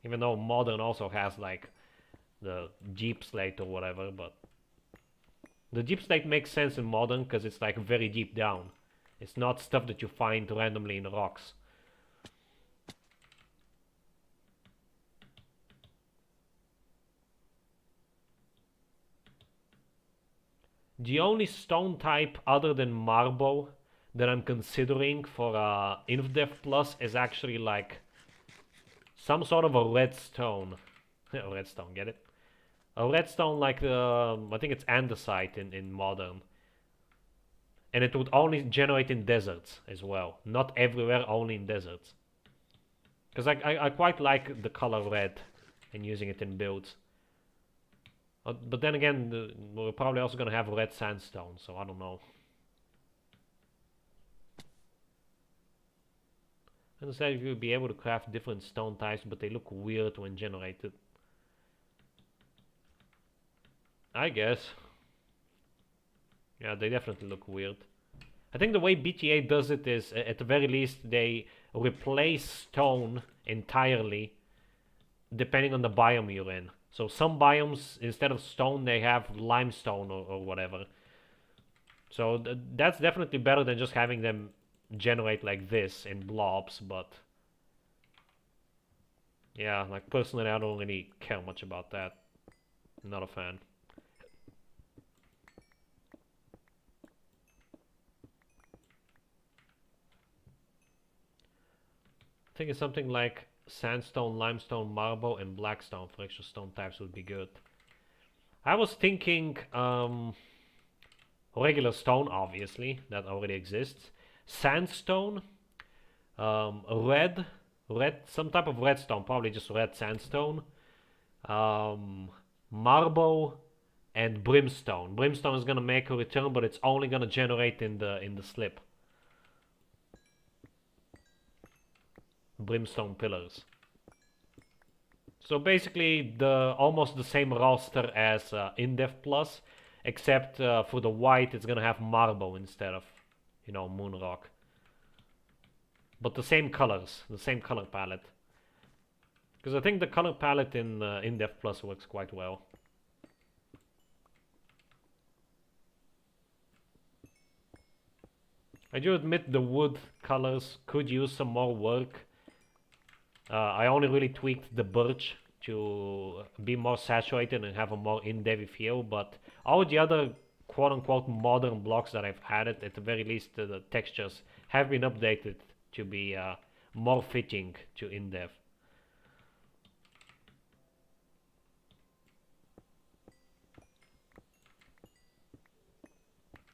Even though Modern also has like the deep slate or whatever, but the deep slate makes sense in Modern because it's like very deep down. It's not stuff that you find randomly in rocks. The only stone type other than marble that I'm considering for InfDev Plus is actually like some sort of a redstone. Redstone, get it? A redstone like the, I think it's andesite in Modern. And it would only generate in deserts as well. Not everywhere, only in deserts. Because I quite like the color red and using it in builds. But then again, we're probably also going to have red sandstone, so I don't know. I understand you'll be able to craft different stone types, but they look weird when generated. I guess. Yeah, they definitely look weird. I think the way BTA does it is, at the very least, they replace stone entirely depending on the biome you're in. So some biomes, instead of stone, they have limestone or whatever. So that's definitely better than just having them generate like this in blobs, but yeah, like personally I don't really care much about that. Not a fan. I think it's something like sandstone, limestone, marble, and blackstone for extra stone types would be good. I was thinking regular stone, obviously, that already exists. Sandstone, red, some type of redstone, probably just red sandstone. Marble and brimstone. Brimstone is gonna make a return, but it's only gonna generate in the slip. Brimstone pillars. So basically, almost the same roster as InDev Plus, except for the white, it's gonna have marble instead of, you know, Moonrock. But the same colors, the same color palette. Because I think the color palette in InDev Plus works quite well. I do admit the wood colors could use some more work. I only really tweaked the birch to be more saturated and have a more in-depth feel, but all the other quote-unquote modern blocks that I've added, at the very least the textures have been updated to be more fitting to in-depth.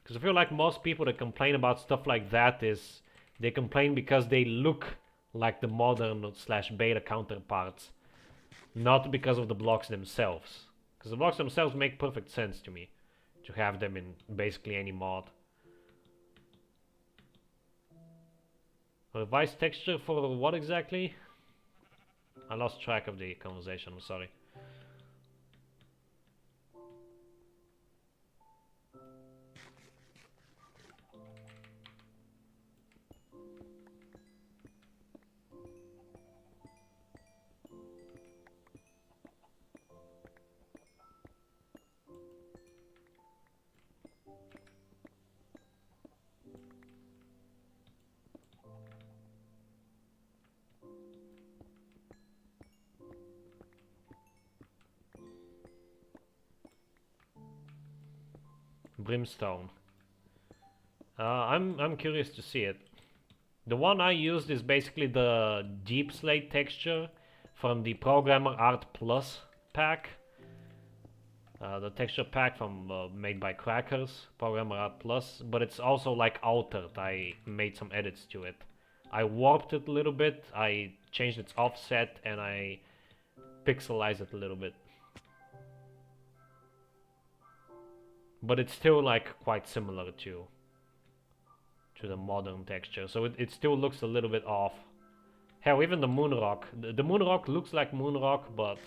Because I feel like most people that complain about stuff like that is they complain because they look like the modern slash beta counterparts, not because of the blocks themselves. Because the blocks themselves make perfect sense to me to have them in basically any mod. Revised texture for what exactly? I lost track of the conversation, I'm sorry. Brimstone. I'm curious to see it. The one I used is basically the Deep Slate texture from the Programmer Art Plus pack. The texture pack from made by Crackers, Programmer Art Plus, but it's also like altered. I made some edits to it. I warped it a little bit, I changed its offset, and I pixelized it a little bit. But it's still like quite similar to the modern texture, so it still looks a little bit off. Hell, even the Moonrock. The Moonrock looks like Moonrock, but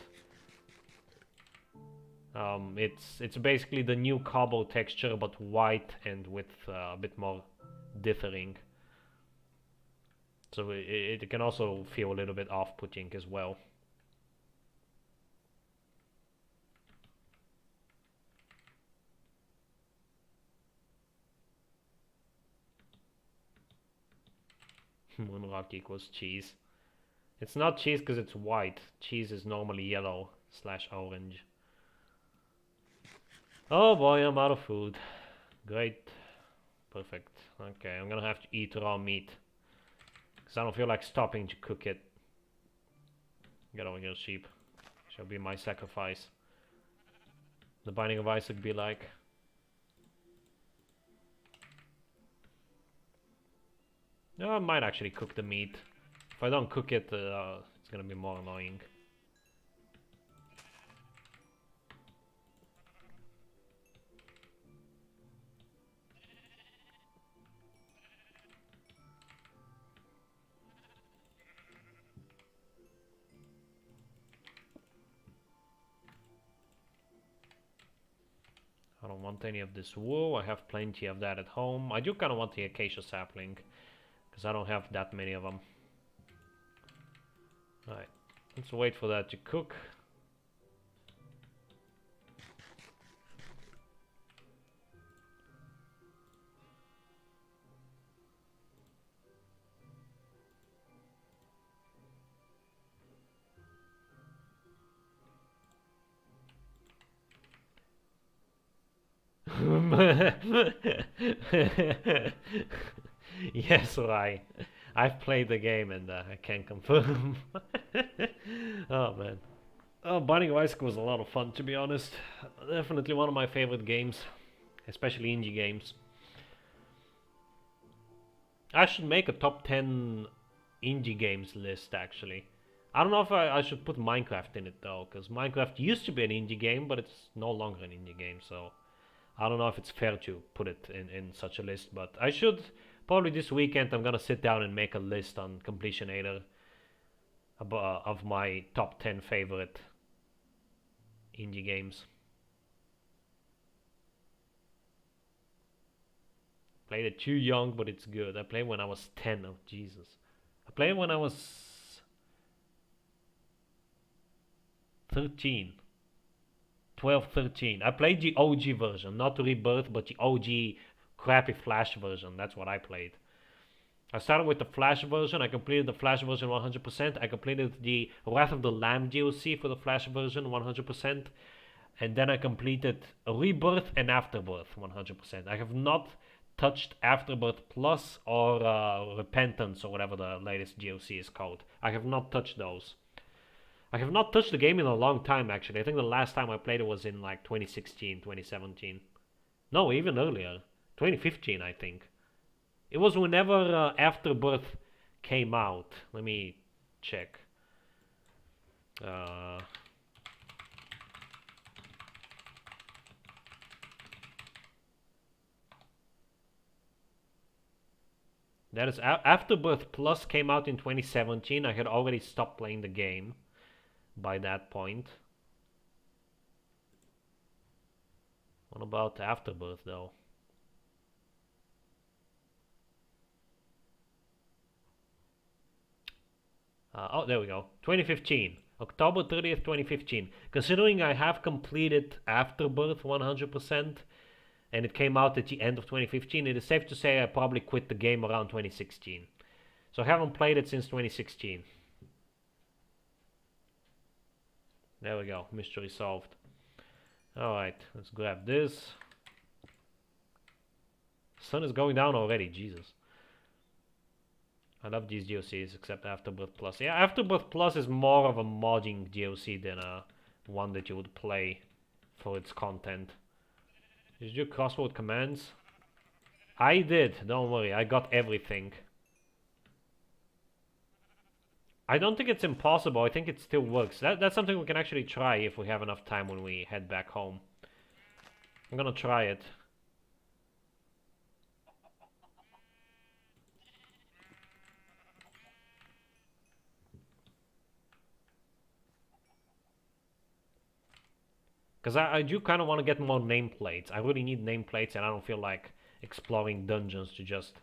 it's basically the new cobble texture, but white and with a bit more dithering. So it can also feel a little bit off-putting as well. Moonrock equals cheese. It's not cheese because it's white. Cheese is normally yellow / orange. Oh boy, I'm out of food. Great. Perfect. Okay, I'm gonna have to eat raw meat. Because I don't feel like stopping to cook it. Get over here, sheep. Shall be my sacrifice. The Binding of Isaac be like. No, I might actually cook the meat. If I don't cook it, it's gonna be more annoying. I don't want any of this wool. I have plenty of that at home. I do kind of want the acacia sapling, because I don't have that many of them. Alright, let's wait for that to cook. Yes, right. I've played the game and I can confirm. Oh man. Oh, Binding of Isaac was a lot of fun, to be honest. Definitely one of my favorite games, especially indie games. I should make a top 10 indie games list, actually. I don't know if I should put Minecraft in it though, because Minecraft used to be an indie game, but it's no longer an indie game, so I don't know if it's fair to put it in such a list, but I should. Probably this weekend I'm gonna sit down and make a list on Completionator of my top 10 favorite indie games. Played it too young, but it's good. I played when I was 10. Oh, Jesus. I played when I was 13. 12, 13. I played the OG version, not the Rebirth, but the OG crappy Flash version. That's what I played. I started with the Flash version. I completed the Flash version 100%. I completed the Wrath of the Lamb DLC for the Flash version 100%. And then I completed Rebirth and Afterbirth 100%. I have not touched Afterbirth Plus or Repentance or whatever the latest DLC is called. I have not touched those. I have not touched the game in a long time, actually. I think the last time I played it was in like 2016, 2017. No, even earlier. 2015, I think. It was whenever Afterbirth came out. Let me check. That is Afterbirth Plus came out in 2017. I had already stopped playing the game by that point. What about Afterbirth though? Oh, there we go. 2015. October 30th, 2015. Considering I have completed Afterbirth 100%, and it came out at the end of 2015, it is safe to say I probably quit the game around 2016. So I haven't played it since 2016. There we go, mystery solved. Alright, let's grab this. sun is going down already, Jesus. I love these DLCs, except Afterbirth Plus. Yeah, Afterbirth Plus is more of a modding DLC than one that you would play for its content. Did you do crossword commands? I did, don't worry, I got everything. I don't think it's impossible, I think it still works. That's something we can actually try if we have enough time when we head back home. I'm gonna try it. Because I do kind of want to get more nameplates. I really need nameplates and I don't feel like exploring dungeons to just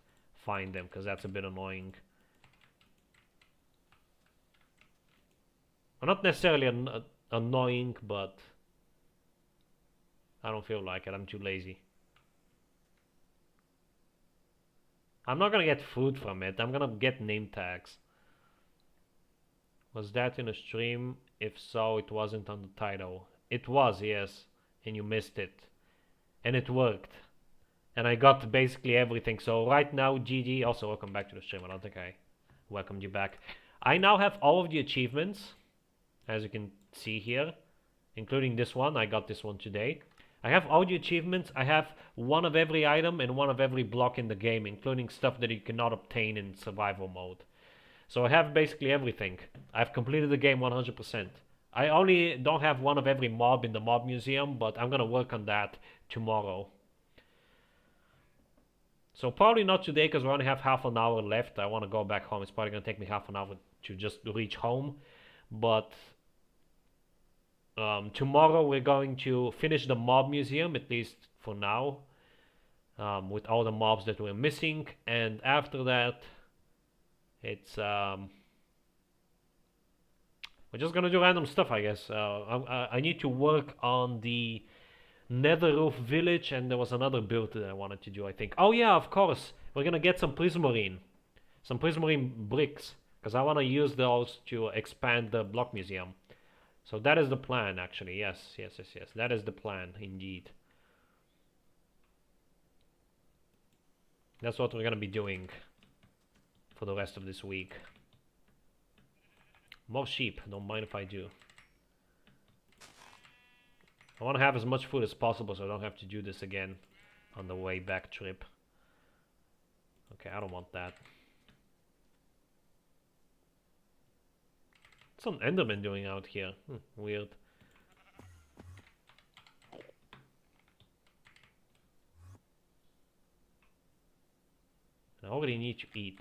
find them, because that's a bit annoying. Well, not necessarily annoying, but I don't feel like it. I'm too lazy. I'm not gonna get food from it. I'm gonna get name tags. Was that in a stream? If so, it wasn't on the title. It was, yes. And you missed it. And it worked. And I got basically everything. So right now, GG, also welcome back to the stream. I don't think I welcomed you back. I now have all of the achievements, as you can see here, including this one. I got this one today. I have all the achievements. I have one of every item and one of every block in the game, including stuff that you cannot obtain in survival mode. So I have basically everything. I've completed the game 100%. I only don't have one of every mob in the mob museum, but I'm gonna work on that tomorrow. So probably not today, because we only have half an hour left. I want to go back home. It's probably gonna take me half an hour to just reach home. But tomorrow we're going to finish the mob museum, at least for now, with all the mobs that we're missing. And after that, it's we're just gonna do random stuff, I guess. I need to work on the Nether Roof Village, and there was another build that I wanted to do, I think. Oh yeah, of course. We're gonna get some prismarine. Some prismarine bricks. Because I want to use those to expand the block museum. So that is the plan, actually. Yes. That is the plan, indeed. That's what we're gonna be doing for the rest of this week. More sheep, don't mind if I do. I want to have as much food as possible so I don't have to do this again on the way back trip. Okay, I don't want that. What's some Enderman doing out here? Weird. I already need to eat.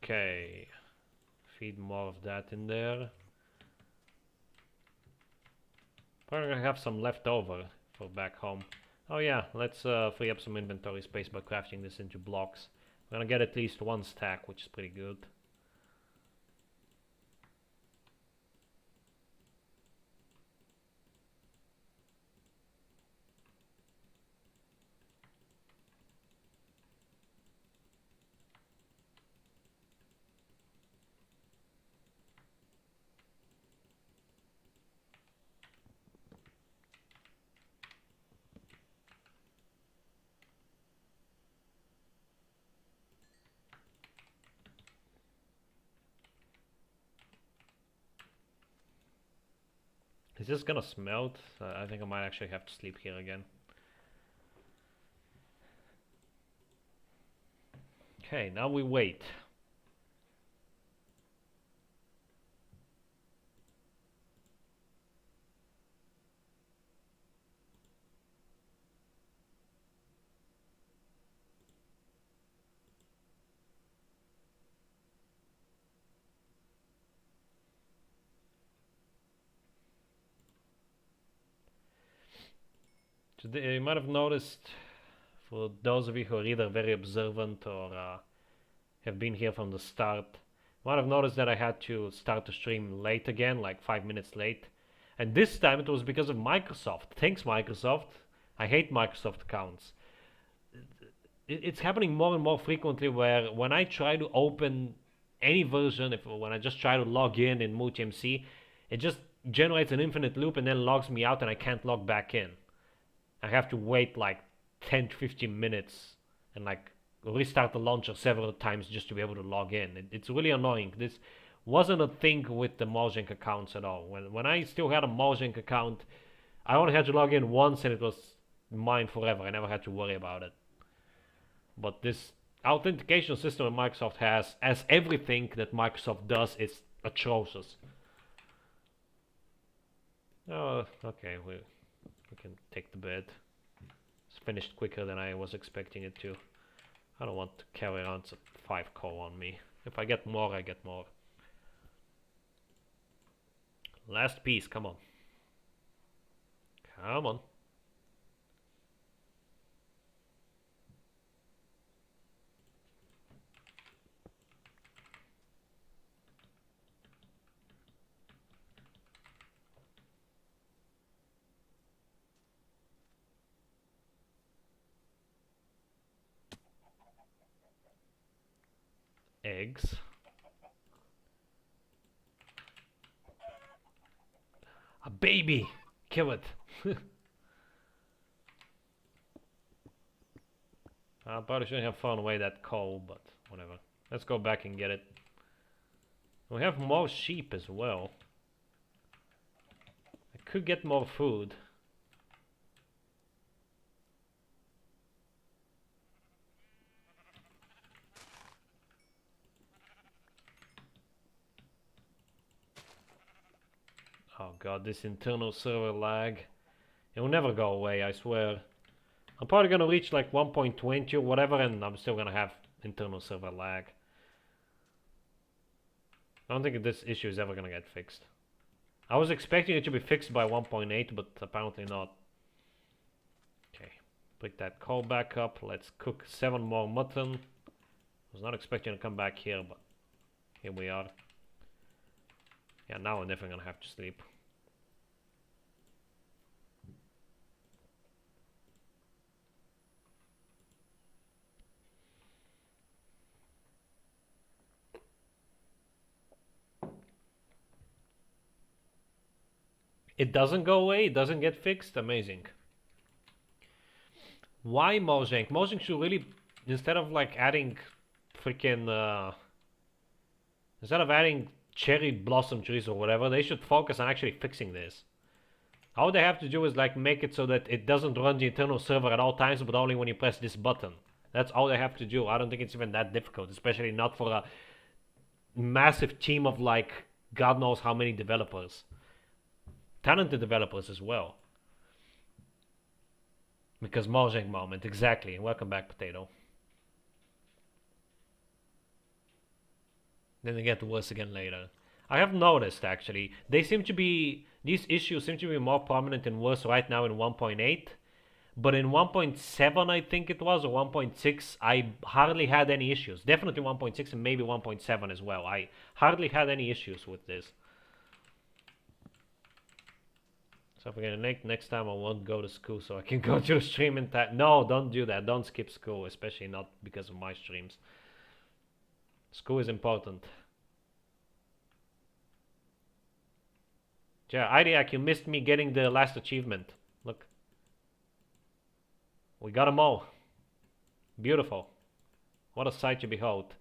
Okay, feed more of that in there. Probably gonna have some left over for back home. Oh yeah, let's free up some inventory space by crafting this into blocks. We're gonna get at least one stack, which is pretty good. Is this gonna smelt? I think I might actually have to sleep here again. Okay, now we wait. Today, you might have noticed, for those of you who are either very observant or have been here from the start, you might have noticed that I had to start the stream late again, like 5 minutes late. And this time it was because of Microsoft. Thanks, Microsoft. I hate Microsoft accounts. It's happening more and more frequently where when I try to open any version, when I just try to log in MultiMC, it just generates an infinite loop and then logs me out and I can't log back in. I have to wait like 10 to 15 minutes and like restart the launcher several times just to be able to log in. It's really annoying. This wasn't a thing with the Mojang accounts at all. When I still had a Mojang account, I only had to log in once and it was mine forever. I never had to worry about it. But this authentication system that Microsoft has, as everything that Microsoft does, is atrocious. Oh, okay, we can take the bed. It's finished quicker than I was expecting it to. I don't want to carry around some 5 coal on me. If I get more, I get more. Last piece, come on. Come on. Eggs. A baby! Kill it! I probably shouldn't have thrown away that coal, but whatever. Let's go back and get it. We have more sheep as well. I could get more food. Oh god, this internal server lag. It will never go away, I swear. I'm probably gonna reach like 1.20 or whatever and I'm still gonna have internal server lag. I don't think this issue is ever gonna get fixed. I was expecting it to be fixed by 1.8, but apparently not. Okay, pick that coal back up. Let's cook 7 more mutton. I was not expecting to come back here, but here we are. Yeah, now I'm definitely gonna have to sleep. It doesn't go away, it doesn't get fixed. Amazing. Why Mojang? Mojang should really, instead of like adding freaking instead of adding cherry blossom trees or whatever, they should focus on actually fixing this. All they have to do is like make it so that it doesn't run the internal server at all times, but only when you press this button. That's all they have to do. I don't think it's even that difficult, especially not for a massive team of like God knows how many developers. Talented developers as well. Because Mojang moment, exactly. Welcome back, Potato. Then they get worse again later. I have noticed actually, these issues seem to be more prominent and worse right now in 1.8. But in 1.7 I think it was, or 1.6, I hardly had any issues. Definitely 1.6 and maybe 1.7 as well. I hardly had any issues with this. So if we're gonna next time I won't go to school so I can go to a stream in time. No, don't do that. Don't skip school, especially not because of my streams. School is important. Yeah, Idiac, you missed me getting the last achievement. Look. We got them all. Beautiful. What a sight to behold.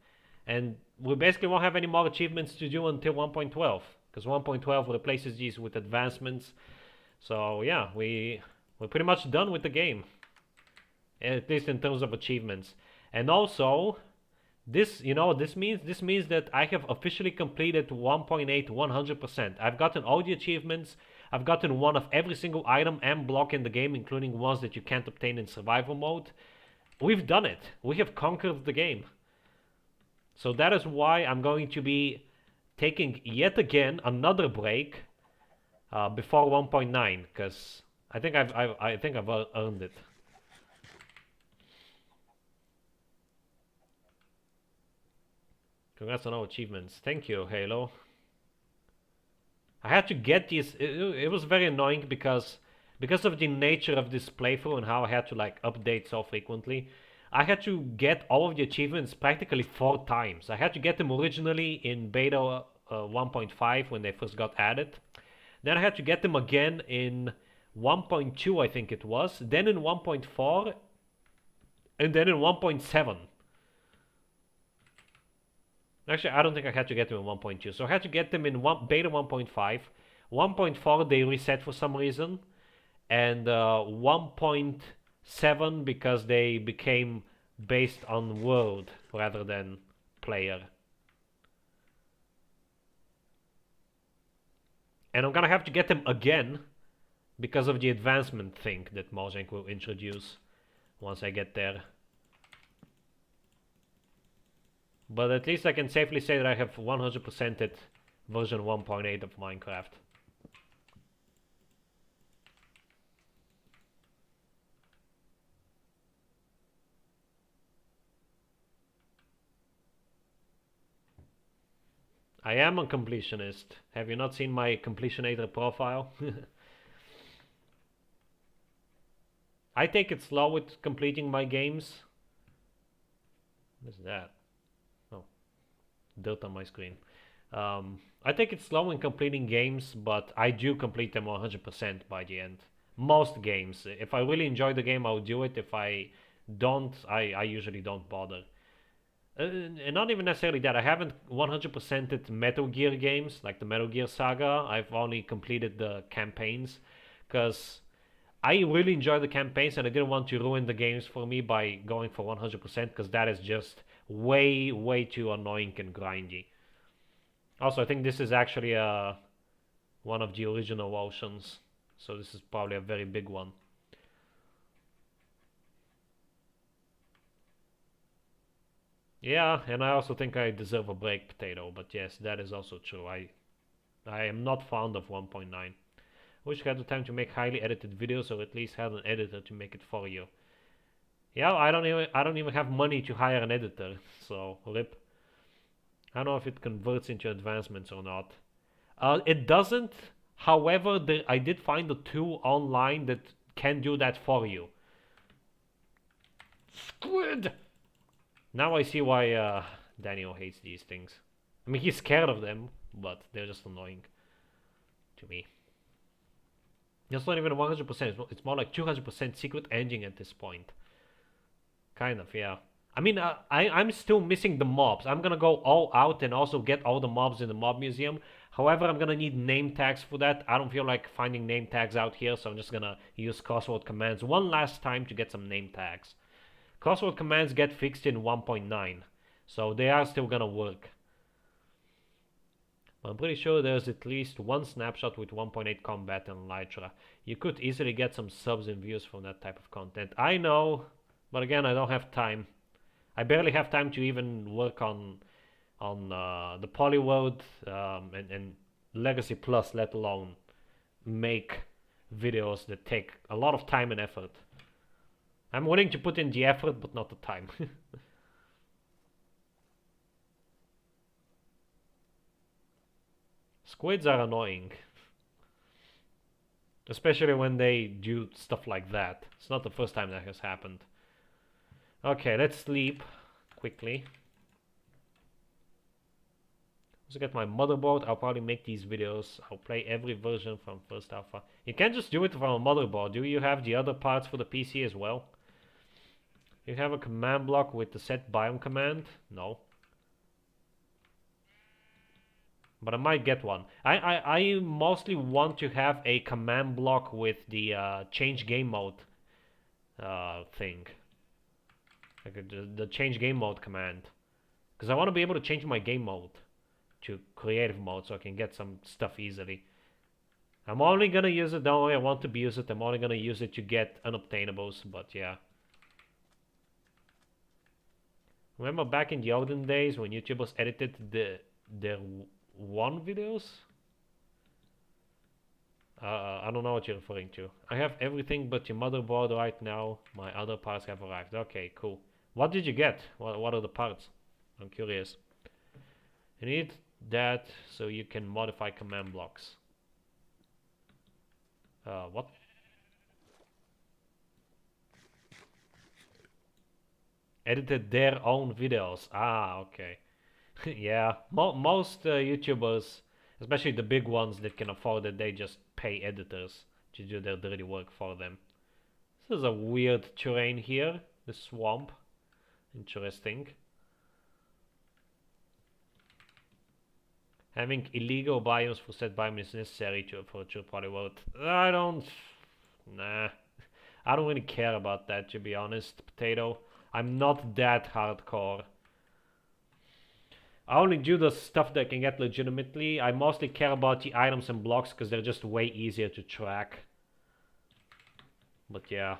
And we basically won't have any more achievements to do until 1.12. Because 1.12 replaces these with advancements. So yeah, we're pretty much done with the game. At least in terms of achievements. And also, this means that I have officially completed 1.8 100%. I've gotten all the achievements. I've gotten one of every single item and block in the game, including ones that you can't obtain in survival mode. We've done it. We have conquered the game. So that is why I'm going to be taking yet again another break before 1.9, because I think I've earned it. Congrats on all achievements. Thank you, Halo. I had to get these. It was very annoying because of the nature of this playthrough and how I had to like update so frequently. I had to get all of the achievements practically 4 times. I had to get them originally in beta 1.5 when they first got added. Then I had to get them again in 1.2, I think it was. Then in 1.4, and then in 1.7. Actually, I don't think I had to get them in 1.2. So I had to get them in beta 1.5. 1.4 they reset for some reason. And 1.7 because they became based on world rather than player. And I'm gonna have to get them again because of the advancement thing that Mojang will introduce once I get there. But at least I can safely say that I have 100%ed version 1.8 of Minecraft. I am a completionist. Have you not seen my completionator profile? I take it slow with completing my games. What is that? Oh, dirt on my screen. I take it slow in completing games, but I do complete them 100% by the end. Most games. If I really enjoy the game, I'll do it. If I don't, I usually don't bother. And not even necessarily that. I haven't 100%ed Metal Gear games, like the Metal Gear Saga. I've only completed the campaigns, because I really enjoy the campaigns and I didn't want to ruin the games for me by going for 100%, because that is just way, way too annoying and grindy. Also, I think this is actually one of the original oceans, so this is probably a very big one. Yeah, and I also think I deserve a break, Potato, but yes, that is also true. I am not fond of 1.9. Wish I had the time to make highly edited videos, or at least had an editor to make it for you. Yeah, I don't even have money to hire an editor, so rip. I don't know if it converts into advancements or not. It doesn't. However, I did find the tool online that can do that for you. Squid! Now I see why Daniel hates these things. I mean, he's scared of them, but they're just annoying to me. It's not even 100%, it's more like 200% secret ending at this point. Kind of, yeah. I mean, I'm still missing the mobs. I'm gonna go all out and also get all the mobs in the mob museum. However, I'm gonna need name tags for that. I don't feel like finding name tags out here, so I'm just gonna use crossword commands one last time to get some name tags. Crossword commands get fixed in 1.9, so they are still gonna work. I'm pretty sure there's at least one snapshot with 1.8 combat and Elytra. You could easily get some subs and views from that type of content. I know, but again, I don't have time. I barely have time to even work on the Polyworld and Legacy Plus, let alone make videos that take a lot of time and effort. I'm willing to put in the effort, but not the time. Squids are annoying. Especially when they do stuff like that. It's not the first time that has happened. Okay, let's sleep quickly. Let's get my motherboard. I'll probably make these videos. I'll play every version from first alpha. You can't just do it from a motherboard. Do you have the other parts for the PC as well? You have a command block with the set biome command? No. But I might get one. I mostly want to have a command block with the change game mode thing. Like the change game mode command. Because I want to be able to change my game mode to creative mode so I can get some stuff easily. I'm only gonna use it, don't worry, I want to use it. I'm only gonna use it to get unobtainables, but yeah. Remember back in the olden days when YouTubers edited their one videos? I don't know what you're referring to. I have everything but your motherboard right now. My other parts have arrived. Okay, cool. What did you get? What are the parts? I'm curious. You need that so you can modify command blocks. What? Edited their own videos. Ah, okay. Yeah, most YouTubers, especially the big ones that can afford it, they just pay editors to do their dirty work for them. This is a weird terrain here, the swamp. Interesting. Having illegal biomes for set biome is necessary for a true Polyworld. I don't... Nah. I don't really care about that, to be honest, Potato. I'm not that hardcore. I only do the stuff that I can get legitimately. I mostly care about the items and blocks because they're just way easier to track. But yeah.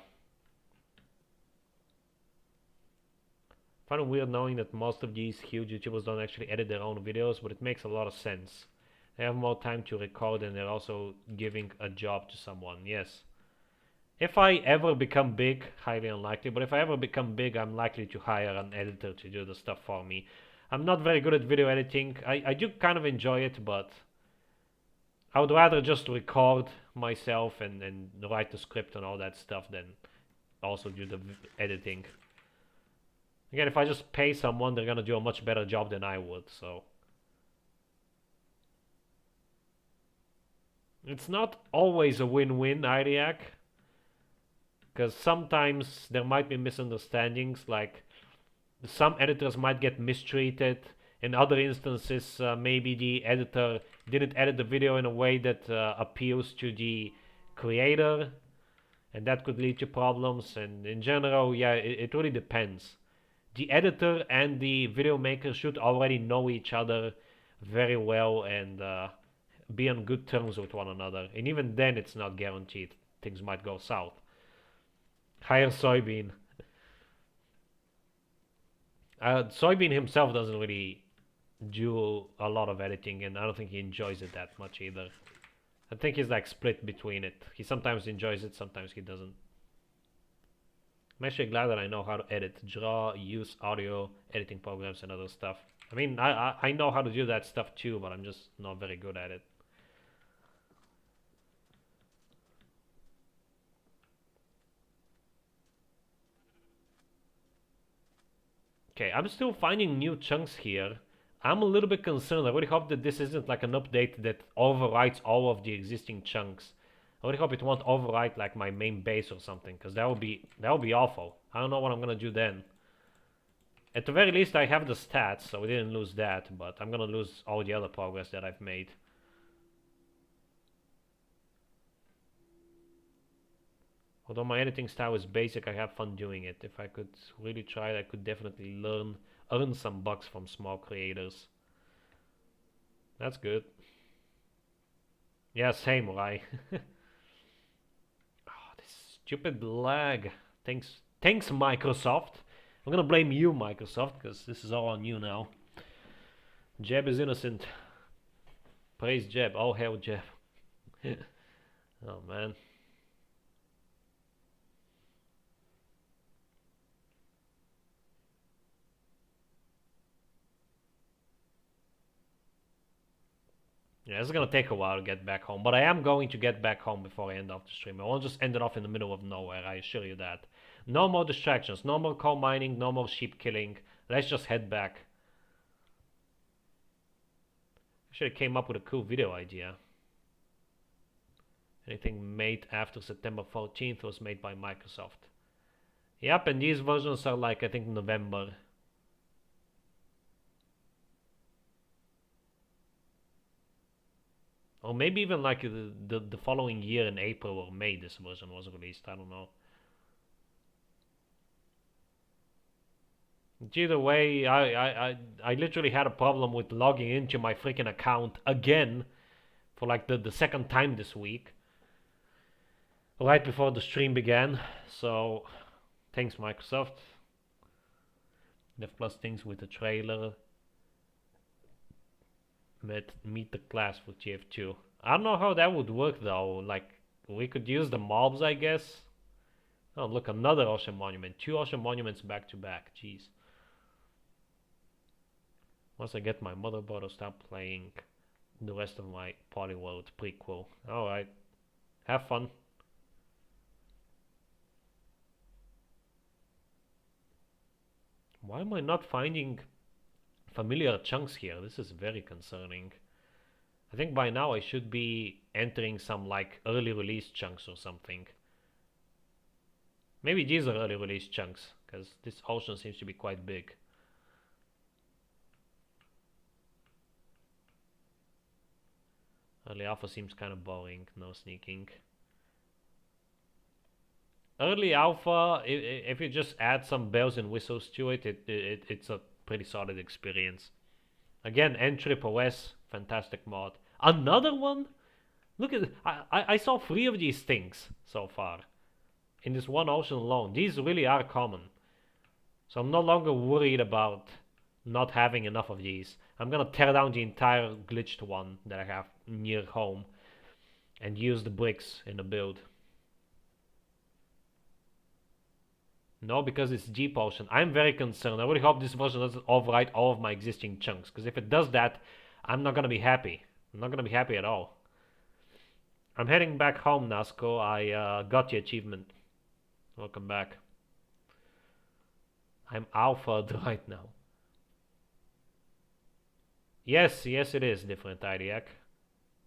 I find it weird knowing that most of these huge YouTubers don't actually edit their own videos, but it makes a lot of sense. They have more time to record and they're also giving a job to someone, yes. If I ever become big, highly unlikely, but if I ever become big, I'm likely to hire an editor to do the stuff for me. I'm not very good at video editing. I do kind of enjoy it, but I would rather just record myself and write the script and all that stuff than also do the editing. Again, if I just pay someone, they're gonna do a much better job than I would, so. It's not always a win-win, Iriac. Because sometimes there might be misunderstandings, like some editors might get mistreated. In other instances, maybe the editor didn't edit the video in a way that appeals to the creator, and that could lead to problems. And in general, yeah, it really depends. The editor and the video maker should already know each other very well and be on good terms with one another. And even then, it's not guaranteed. Things might go south. Hire Soybean. Soybean himself doesn't really do a lot of editing, and I don't think he enjoys it that much either. I think he's like split between it. He sometimes enjoys it, sometimes he doesn't. I'm actually glad that I know how to edit, draw, use audio, editing programs and other stuff. I mean, I know how to do that stuff too, but I'm just not very good at it. Okay, I'm still finding new chunks here. I'm a little bit concerned. I really hope that this isn't like an update that overwrites all of the existing chunks. I really hope it won't overwrite like my main base or something, because that would be awful. I don't know what I'm gonna do then. At the very least, I have the stats, so we didn't lose that, but I'm gonna lose all the other progress that I've made. Although my editing style is basic, I have fun doing it. If I could really try it, I could definitely earn some bucks from small creators. That's good. Yeah, same, right? Oh, this stupid lag. Thanks, Microsoft. I'm gonna blame you, Microsoft, because this is all on you now. Jeb is innocent. Praise Jeb. Oh, hell, Jeb. Oh, man. Yeah, it's gonna take a while to get back home, but I am going to get back home before I end off the stream. I won't just end it off in the middle of nowhere, I assure you that. No more distractions, no more coal mining, no more sheep killing. Let's just head back. Actually, I came up with a cool video idea. Anything made after September 14th was made by Microsoft. Yep, and these versions are like, I think, November. Or maybe even like the following year in April or May this version was released, I don't know. Either way, I literally had a problem with logging into my freaking account again for like the second time this week. Right before the stream began, so thanks Microsoft. Dev Plus things with the trailer. Meet the class for TF2. I don't know how that would work though. Like, we could use the mobs, I guess. Oh, look, another ocean monument. 2 ocean monuments back to back. Jeez. Once I get my motherboard, I'll start playing the rest of my Polyworld prequel. Alright. Have fun. Why am I not finding familiar chunks here? This is very concerning. I think by now I should be entering some like early release chunks or something. Maybe these are early release chunks, because this ocean seems to be quite big. Early alpha seems kind of boring, no sneaking. Early alpha, if you just add some bells and whistles to it, it's a pretty solid experience. Again, NSSOS, fantastic mod. Another one? Look at I saw 3 of these things so far in this one ocean alone. These really are common. So I'm no longer worried about not having enough of these. I'm gonna tear down the entire glitched one that I have near home and use the bricks in the build. No, because it's G potion. I'm very concerned. I really hope this version doesn't overwrite all of my existing chunks, because if it does that, I'm not gonna be happy. I'm not gonna be happy at all. I'm heading back home, Nasco. I got the achievement. Welcome back. I'm alpha'd right now. Yes, it is different, Idiac.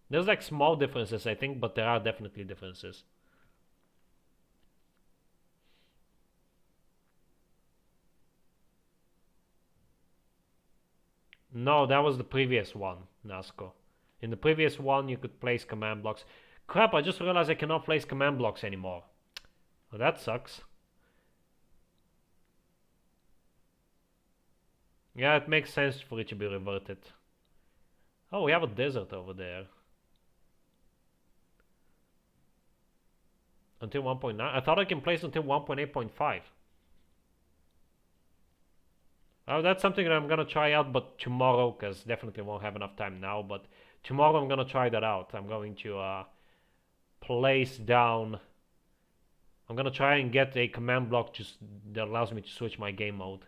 There's like small differences, I think, but there are definitely differences. No, that was the previous one, Nasco. In the previous one, you could place command blocks. Crap, I just realized I cannot place command blocks anymore. Well, that sucks. Yeah, it makes sense for it to be reverted. Oh, we have a desert over there. Until 1.9? I thought I can place until 1.8.5. Oh, that's something that I'm gonna try out, but tomorrow, because definitely won't have enough time now, but tomorrow I'm gonna try that out. I'm going to place down... I'm gonna try and get a command block just that allows me to switch my game mode.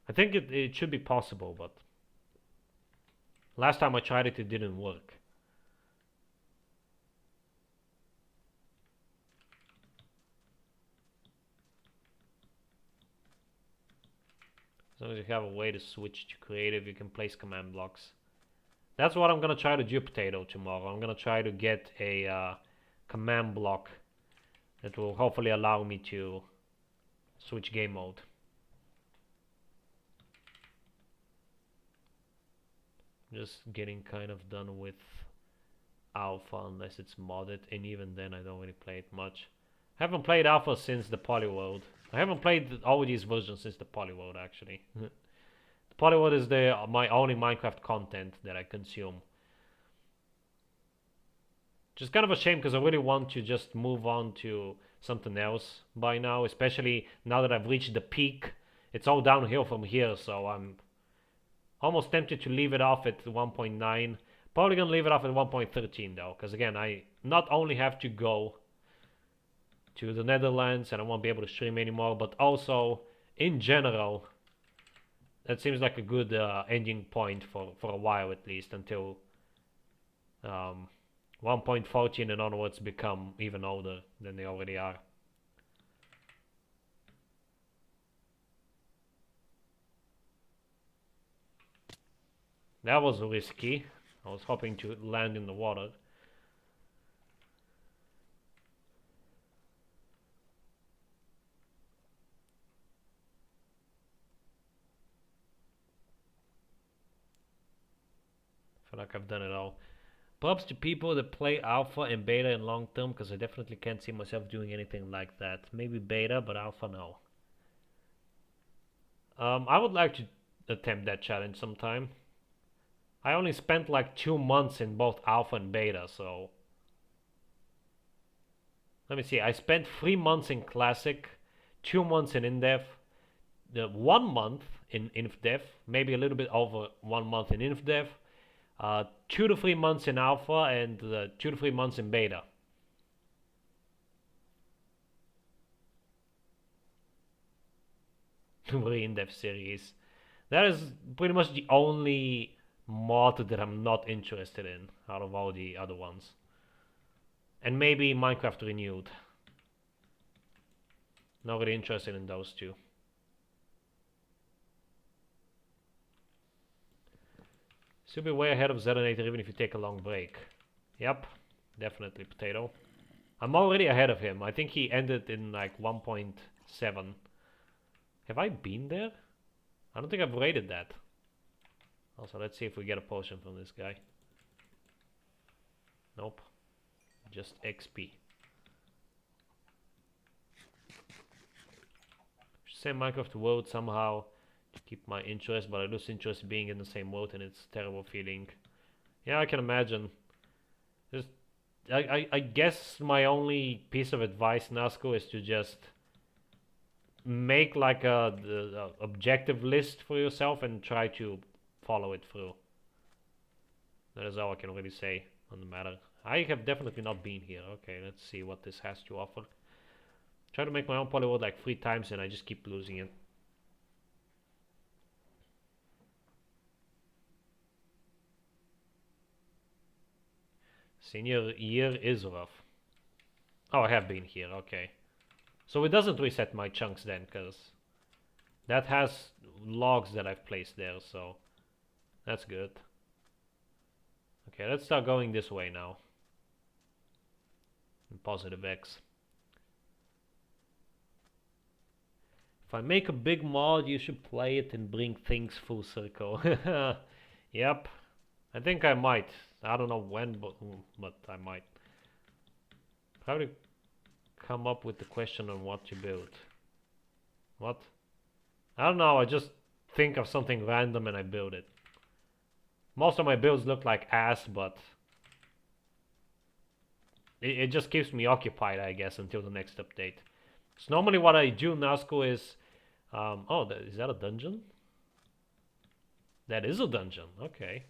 I think it should be possible, but... last time I tried it, it didn't work. As long as you have a way to switch to creative, you can place command blocks. That's what I'm gonna try to do, Potato, tomorrow. I'm gonna try to get a command block that will hopefully allow me to switch game mode. Just getting kind of done with alpha unless it's modded, and even then I don't really play it much. I haven't played alpha since the Polyworld. I haven't played all these versions since the Polyworld, actually. The Polyworld is my only Minecraft content that I consume. Just kind of a shame, because I really want to just move on to something else by now, especially now that I've reached the peak. It's all downhill from here, so I'm almost tempted to leave it off at 1.9. Probably gonna leave it off at 1.13 though, because again, I not only have to go to the Netherlands and I won't be able to stream anymore, but also in general, that seems like a good ending point for a while at least, until 1.14 and onwards become even older than they already are. That was risky. I was hoping to land in the water. I feel like I've done it all. Props to people that play alpha and beta in long term, because I definitely can't see myself doing anything like that. Maybe beta, but alpha no. I would like to attempt that challenge sometime. I only spent like 2 months in both alpha and beta, so... Let me see, I spent 3 months in classic, 2 months in in-depth, 1 month in inf-depth, maybe a little bit over 1 month in inf-depth, 2 to 3 months in alpha, and 2 to 3 months in beta. Very in-depth series. That is pretty much the only mod that I'm not interested in out of all the other ones. And maybe Minecraft Renewed. Not really interested in those two. Still be way ahead of Zetonator even if you take a long break. Yep, definitely potato. I'm already ahead of him. I think he ended in like 1.7. Have I been there? I don't think I've rated that. Also, let's see if we get a potion from this guy. Nope. Just XP. Same Minecraft world somehow to keep my interest, but I lose interest being in the same world and it's a terrible feeling. Yeah, I can imagine. Just, I guess my only piece of advice, Nasco, is to just make like a objective list for yourself and try to follow it through. That is all I can really say on the matter. I have definitely not been here. Okay, let's see what this has to offer. Try to make my own Polyworld like 3 times and I just keep losing it. Senior year is rough. Oh, I have been here, okay. So it doesn't reset my chunks then, because that has logs that I've placed there, so that's good. Okay, let's start going this way now. Positive X. If I make a big mod, you should play it and bring things full circle. Yep. I think I might. I don't know when, but I might. Probably come up with the question on what to build. What? I don't know, I just think of something random and I build it. Most of my builds look like ass, but it just keeps me occupied, I guess, until the next update. So normally what I do, Nasco, is... oh, is that a dungeon? That is a dungeon, okay.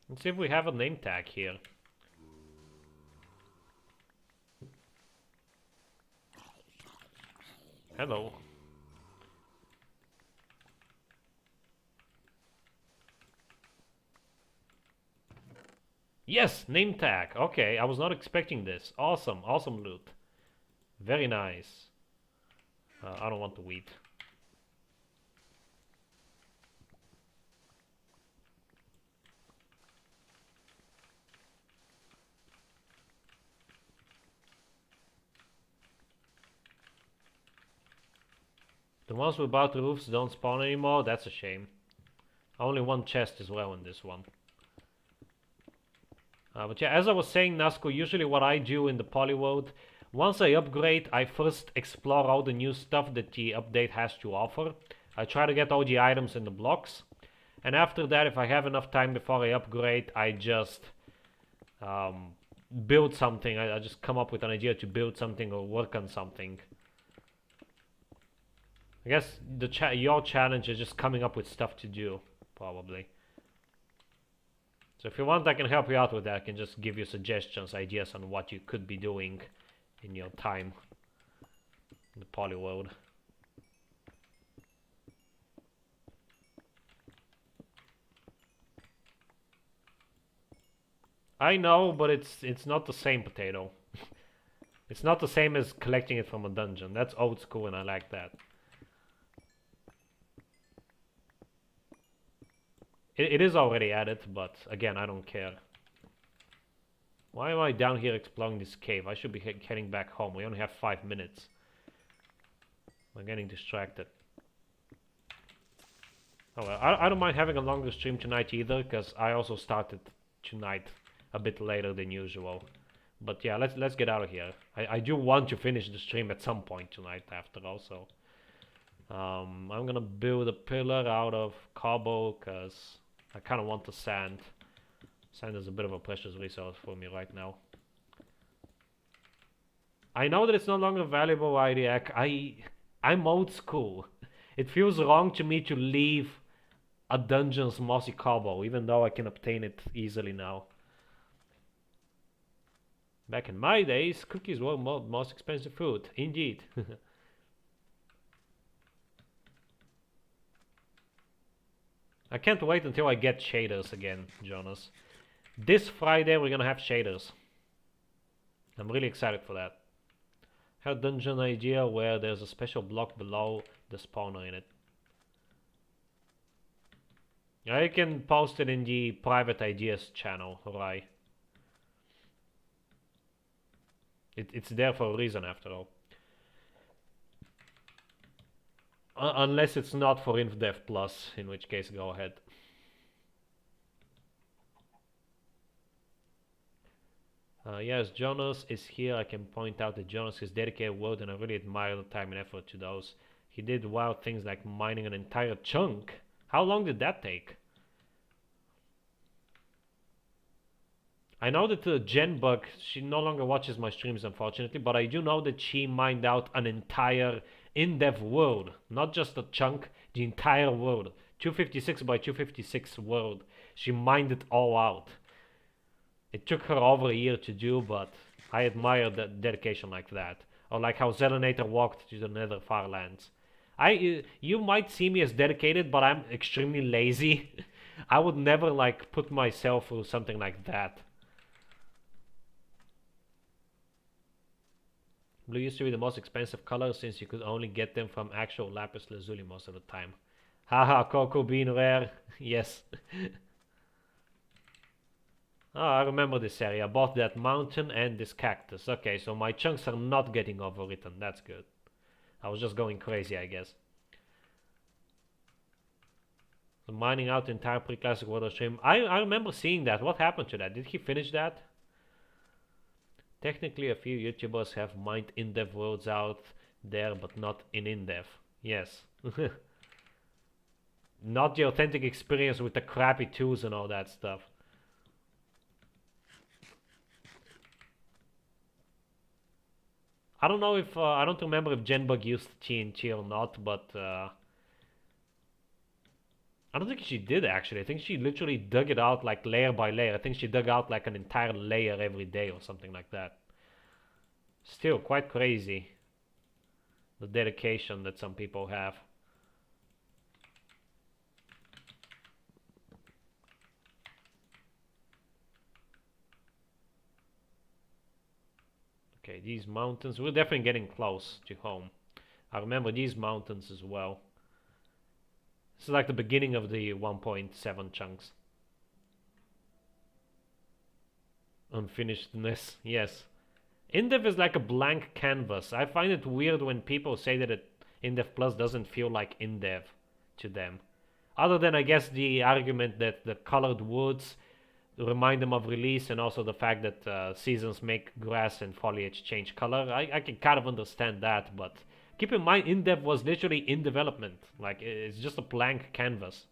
Let's see if we have a name tag here. Hello. Yes, name tag. Okay, I was not expecting this. Awesome, awesome loot. Very nice. I don't want the wheat. The ones without roofs don't spawn anymore. That's a shame. Only one chest as well in this one. But yeah, as I was saying, Nasco, usually what I do in the Polyworld, once I upgrade, I first explore all the new stuff that the update has to offer. I try to get all the items in the blocks. And after that, if I have enough time before I upgrade, I just build something. I just come up with an idea to build something or work on something. I guess your challenge is just coming up with stuff to do, probably. So if you want, I can help you out with that. I can just give you suggestions, ideas on what you could be doing in your time in the Polyworld. I know, but it's not the same potato. It's not the same as collecting it from a dungeon. That's old school and I like that. It is already added, but again, I don't care. Why am I down here exploring this cave? I should be heading back home. We only have 5 minutes. I'm getting distracted. Oh well, I don't mind having a longer stream tonight either, because I also started tonight a bit later than usual. But yeah, let's get out of here. I do want to finish the stream at some point tonight after all, so... I'm gonna build a pillar out of cobble, because I kind of want the sand. Sand is a bit of a precious resource for me right now. I know that it's no longer valuable, IDAC. I'm old school. It feels wrong to me to leave a dungeon's mossy cobble, even though I can obtain it easily now. Back in my days, cookies were most expensive food. Indeed. I can't wait until I get shaders again, Jonas. This Friday we're gonna have shaders. I'm really excited for that. Had a dungeon idea where there's a special block below the spawner in it. I can post it in the private ideas channel, right? It's there for a reason, after all. Unless it's not for InfDev Plus, in which case go ahead. Yes, Jonas is here. I can point out that Jonas is dedicated work, and I really admire the time and effort to those. He did wild things like mining an entire chunk. How long did that take? I know that Jenbug, she no longer watches my streams, unfortunately, but I do know that she mined out an entire in-depth world. Not just a chunk, the entire world. 256 by 256 world. She mined it all out. It took her over a year to do, but I admire that dedication like that. Or like how Zelenator walked to the nether far lands. You might see me as dedicated, but I'm extremely lazy. I would never like put myself through something like that. Blue used to be the most expensive color since you could only get them from actual lapis lazuli most of the time. Haha, Cocoa Bean Rare. Yes. Oh, I remember this area. Both that mountain and this cactus. Okay, so my chunks are not getting overwritten. That's good. I was just going crazy, I guess. So mining out the entire pre-classic water stream. I remember seeing that. What happened to that? Did he finish that? Technically, a few YouTubers have mined in-depth worlds out there, but not in in-depth. Yes. Not the authentic experience with the crappy tools and all that stuff. I don't know if, I don't remember if Jenbug used TNT or not, but I don't think she did actually. I think she literally dug it out like layer by layer. I think she dug out like an entire layer every day or something like that. Still quite crazy, the dedication that some people have. Okay, these mountains, we're definitely getting close to home. I remember these mountains as well. This is like the beginning of the 1.7 chunks. Unfinishedness, yes. InDev is like a blank canvas. I find it weird when people say that InDev Plus doesn't feel like InDev to them. Other than, I guess, the argument that the colored woods remind them of release, and also the fact that seasons make grass and foliage change color. I can kind of understand that, but keep in mind, InDev was literally in development. Like, it's just a blank canvas.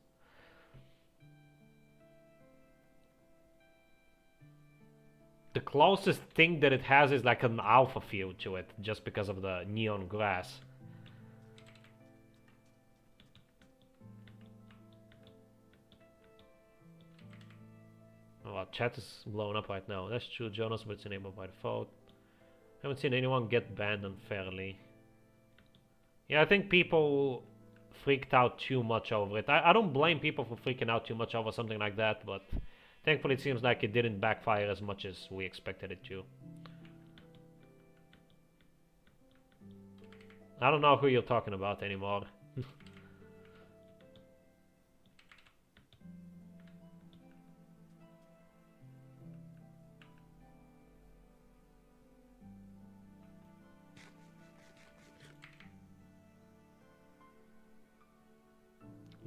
The closest thing that it has is like an alpha feel to it, just because of the neon grass. Oh, chat is blowing up right now. That's true, Jonas, but it's enabled by default. Haven't seen anyone get banned unfairly. Yeah, I think people freaked out too much over it. I don't blame people for freaking out too much over something like that, but thankfully it seems like it didn't backfire as much as we expected it to. I don't know who you're talking about anymore.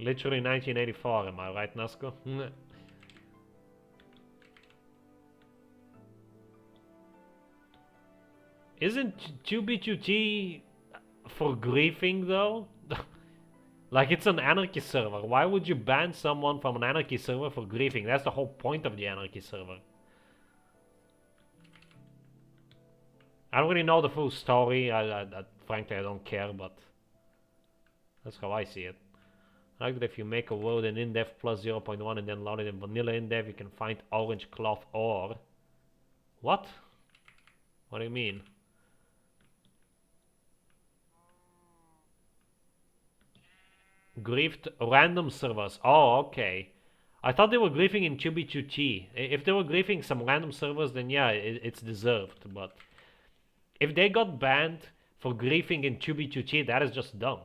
Literally 1984, am I right, Nasco? Isn't 2B2T for griefing though? Like, it's an anarchy server. Why would you ban someone from an anarchy server for griefing? That's the whole point of the anarchy server. I don't really know the full story. Frankly, I don't care, but that's how I see it. I like that if you make a world in InDev plus 0.1 and then load it in vanilla InDev, you can find orange cloth ore. What? What do you mean? Griefed random servers. Oh, okay. I thought they were griefing in 2B2T. If they were griefing some random servers, then yeah, it's deserved. But if they got banned for griefing in 2B2T, that is just dumb.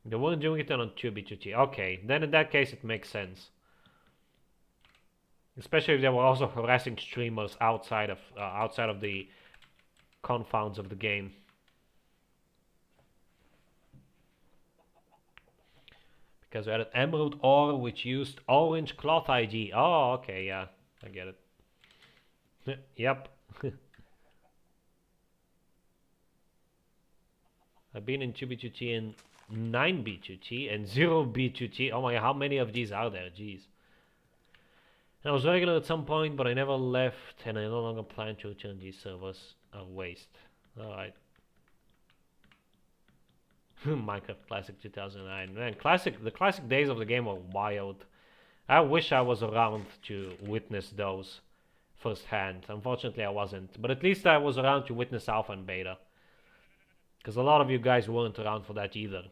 They weren't doing it on 2B2T. Okay, then in that case it makes sense. Especially if they were also harassing streamers outside of the confounds of the game. Because we had an emerald ore which used orange cloth ID. Oh, okay, yeah, I get it. Yep. I've been in 2B2T and 9B2T and 0B2T. Oh my god, how many of these are there? Jeez. And I was regular at some point, but I never left, and I no longer plan to return. These servers are waste. Alright. Minecraft Classic 2009. Man, the classic days of the game were wild. I wish I was around to witness those firsthand. Unfortunately, I wasn't. But at least I was around to witness Alpha and Beta. Because a lot of you guys weren't around for that either.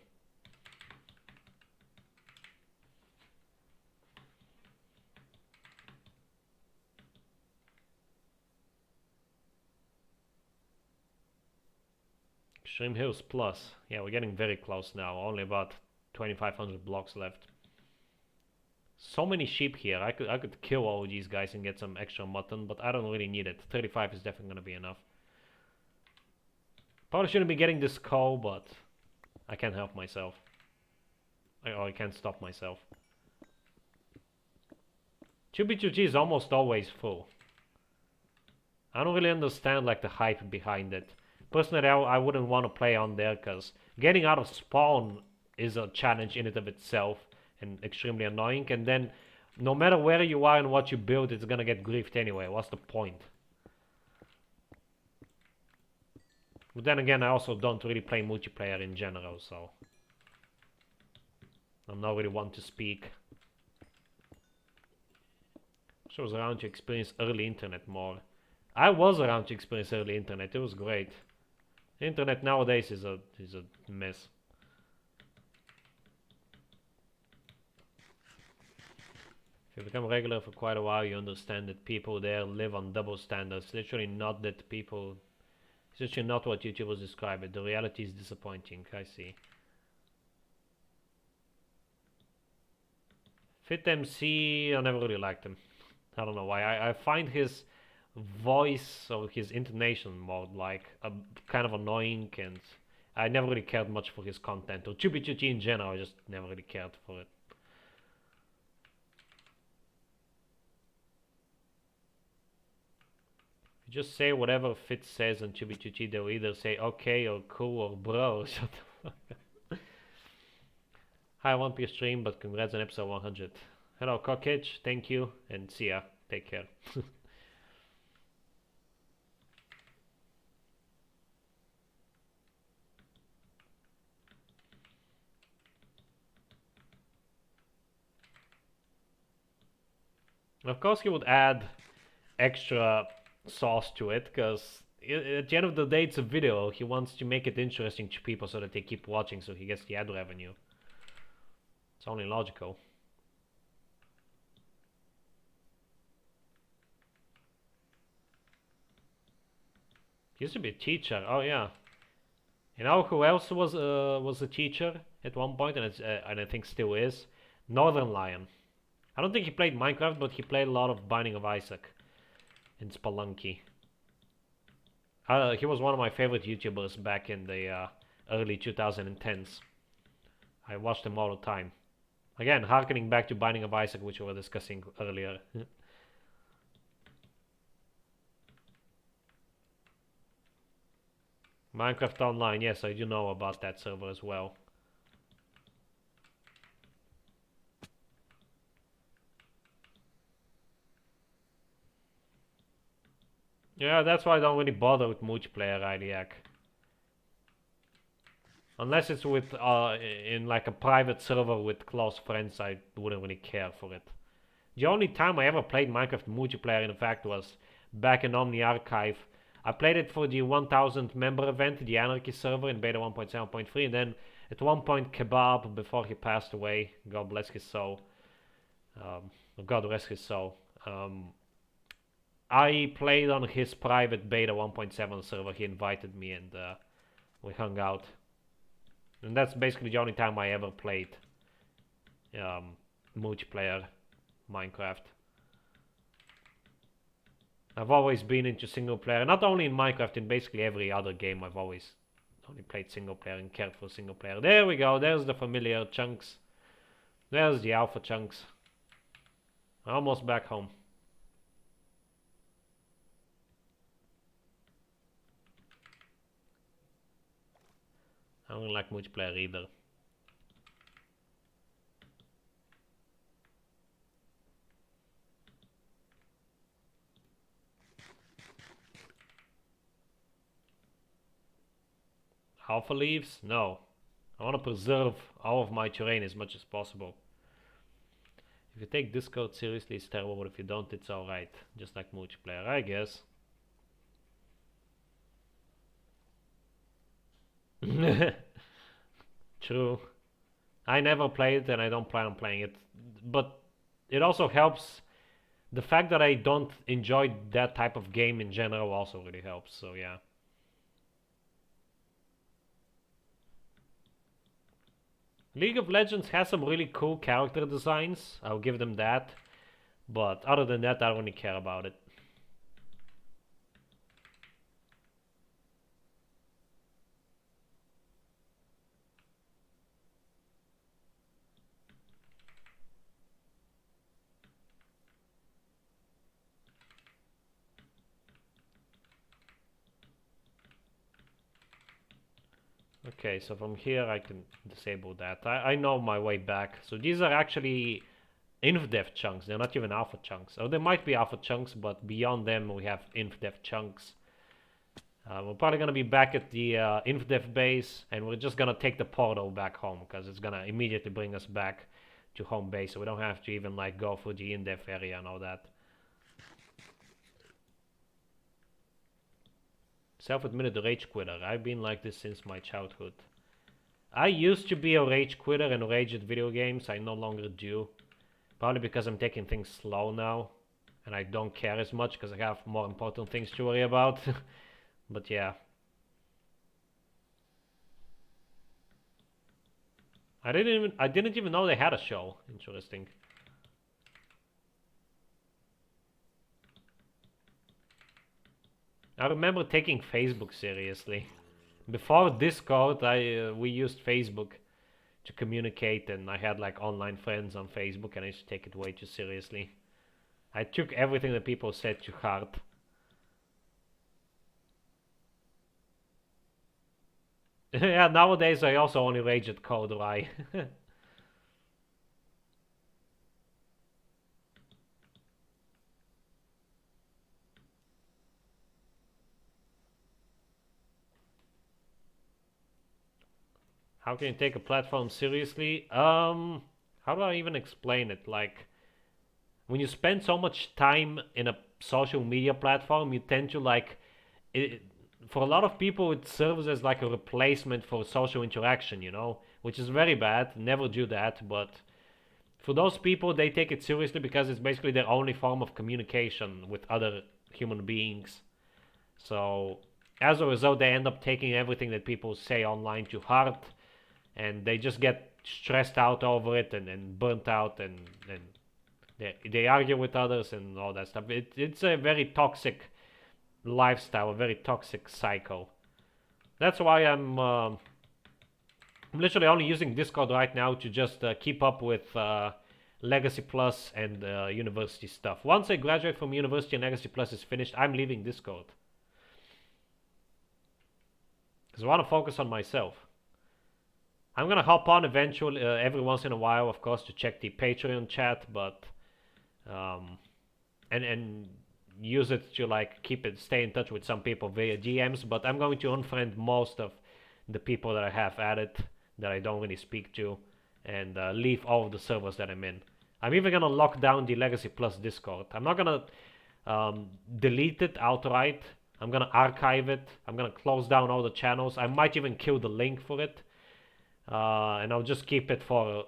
Extreme Hills Plus. Yeah, we're getting very close now. Only about 2,500 blocks left. So many sheep here. I could kill all these guys and get some extra mutton, but I don't really need it. 35 is definitely gonna be enough. Probably shouldn't be getting this coal, but I can't help myself. Or I can't stop myself. 2B2G is almost always full. I don't really understand like the hype behind it. Personally, I wouldn't want to play on there because getting out of spawn is a challenge in and of itself and extremely annoying. And then no matter where you are and what you build, it's gonna get griefed anyway. What's the point? But then again, I also don't really play multiplayer in general, so I'm not really one to speak. So I was around to experience early internet more. I was around to experience early internet. It was great. The internet nowadays is a mess. If you become regular for quite a while, you understand that people there live on double standards. It's literally not that people. It's actually not what YouTubers describe it. The reality is disappointing. I see. FitMC, I never really liked him. I don't know why. I find his voice or his intonation more like kind of annoying, and I never really cared much for his content. Or 2B2T in general, I just never really cared for it. If you just say whatever Fit says on 2B2T, they'll either say okay or cool or bro. Shut the fuck up. Hi, 1P stream, but congrats on episode 100. Hello, Cockage, thank you, and see ya. Take care. Of course, he would add extra sauce to it, because at the end of the day, it's a video. He wants to make it interesting to people so that they keep watching, so he gets the ad revenue. It's only logical. He used to be a teacher. Oh yeah. You know who else was a teacher at one point, and I think still is? Northern Lion. I don't think he played Minecraft, but he played a lot of Binding of Isaac and Spelunky. He was one of my favorite YouTubers back in the early 2010s. I watched him all the time. Again, harkening back to Binding of Isaac, which we were discussing earlier. Minecraft Online, yes, I do know about that server as well. Yeah, that's why I don't really bother with multiplayer IDIAC. Unless it's with in like a private server with close friends, I wouldn't really care for it. The only time I ever played Minecraft multiplayer, in fact, was back in Omni Archive. I played it for the 1000 member event, the Anarchy server in beta 1.7.3, and then at one point Kebab, before he passed away, God bless his soul, God rest his soul, I played on his private beta 1.7 server. He invited me and we hung out. And that's basically the only time I ever played multiplayer Minecraft. I've always been into single player, not only in Minecraft, in basically every other game I've always only played single player and cared for single player. There we go, there's the familiar chunks. There's the alpha chunks. Almost back home. I don't like multiplayer either. Alpha leaves? No. I want to preserve all of my terrain as much as possible. If you take Discord seriously, it's terrible, but if you don't, it's alright. Just like multiplayer, I guess. True. I never played it and I don't plan on playing it. But it also helps. The fact that I don't enjoy that type of game in general also really helps, so yeah. League of Legends has some really cool character designs, I'll give them that. But other than that, I don't really care about it. Okay, so from here I can disable that. I know my way back. So these are actually inf-dev chunks. They're not even alpha chunks. Oh, there might be alpha chunks, but beyond them we have inf-dev chunks. We're probably going to be back at the inf-dev base, and we're just going to take the portal back home, because it's going to immediately bring us back to home base, so we don't have to even like go through the in-dev area and all that. Self-admitted rage quitter. I've been like this since my childhood. I used to be a rage quitter and rage at video games. I no longer do. Probably because I'm taking things slow now. And I don't care as much because I have more important things to worry about. But yeah. I didn't even know they had a show. Interesting. I remember taking Facebook seriously. Before Discord, we used Facebook to communicate, and I had like online friends on Facebook, and I used to take it way too seriously. I took everything that people said to heart. Yeah, nowadays I also only rage at Code Rai. How can you take a platform seriously? How do I even explain it? Like, when you spend so much time in a social media platform, you tend to like, for a lot of people it serves as like a replacement for social interaction, you know, which is very bad. Never do that, but for those people, they take it seriously because it's basically their only form of communication with other human beings. So as a result, they end up taking everything that people say online to heart, and they just get stressed out over it and burnt out, and they argue with others and all that stuff. It's a very toxic lifestyle, a very toxic cycle. That's why I'm literally only using Discord right now to just keep up with Legacy Plus and University stuff. Once I graduate from University and Legacy Plus is finished, I'm leaving Discord. Because I want to focus on myself. I'm gonna hop on eventually, every once in a while, of course, to check the Patreon chat, but and use it to like stay in touch with some people via DMs. But I'm going to unfriend most of the people that I have added that I don't really speak to, and leave all of the servers that I'm in. I'm even gonna lock down the Legacy Plus Discord. I'm not gonna delete it outright. I'm gonna archive it. I'm gonna close down all the channels. I might even kill the link for it. And I'll just keep it for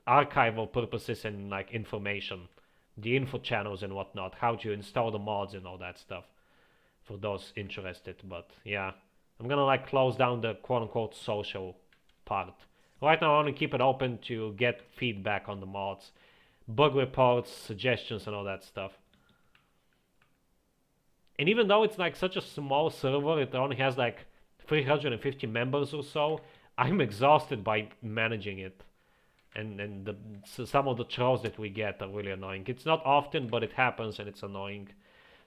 archival purposes and like information, the info channels and whatnot, how to install the mods and all that stuff for those interested. But yeah, I'm gonna like close down the quote-unquote social part. Right now I only keep it open to get feedback on the mods. Bug reports, suggestions and all that stuff. And even though it's like such a small server, it only has like 350 members or so, I'm exhausted by managing it. And some of the trolls that we get are really annoying. It's not often, but it happens and it's annoying.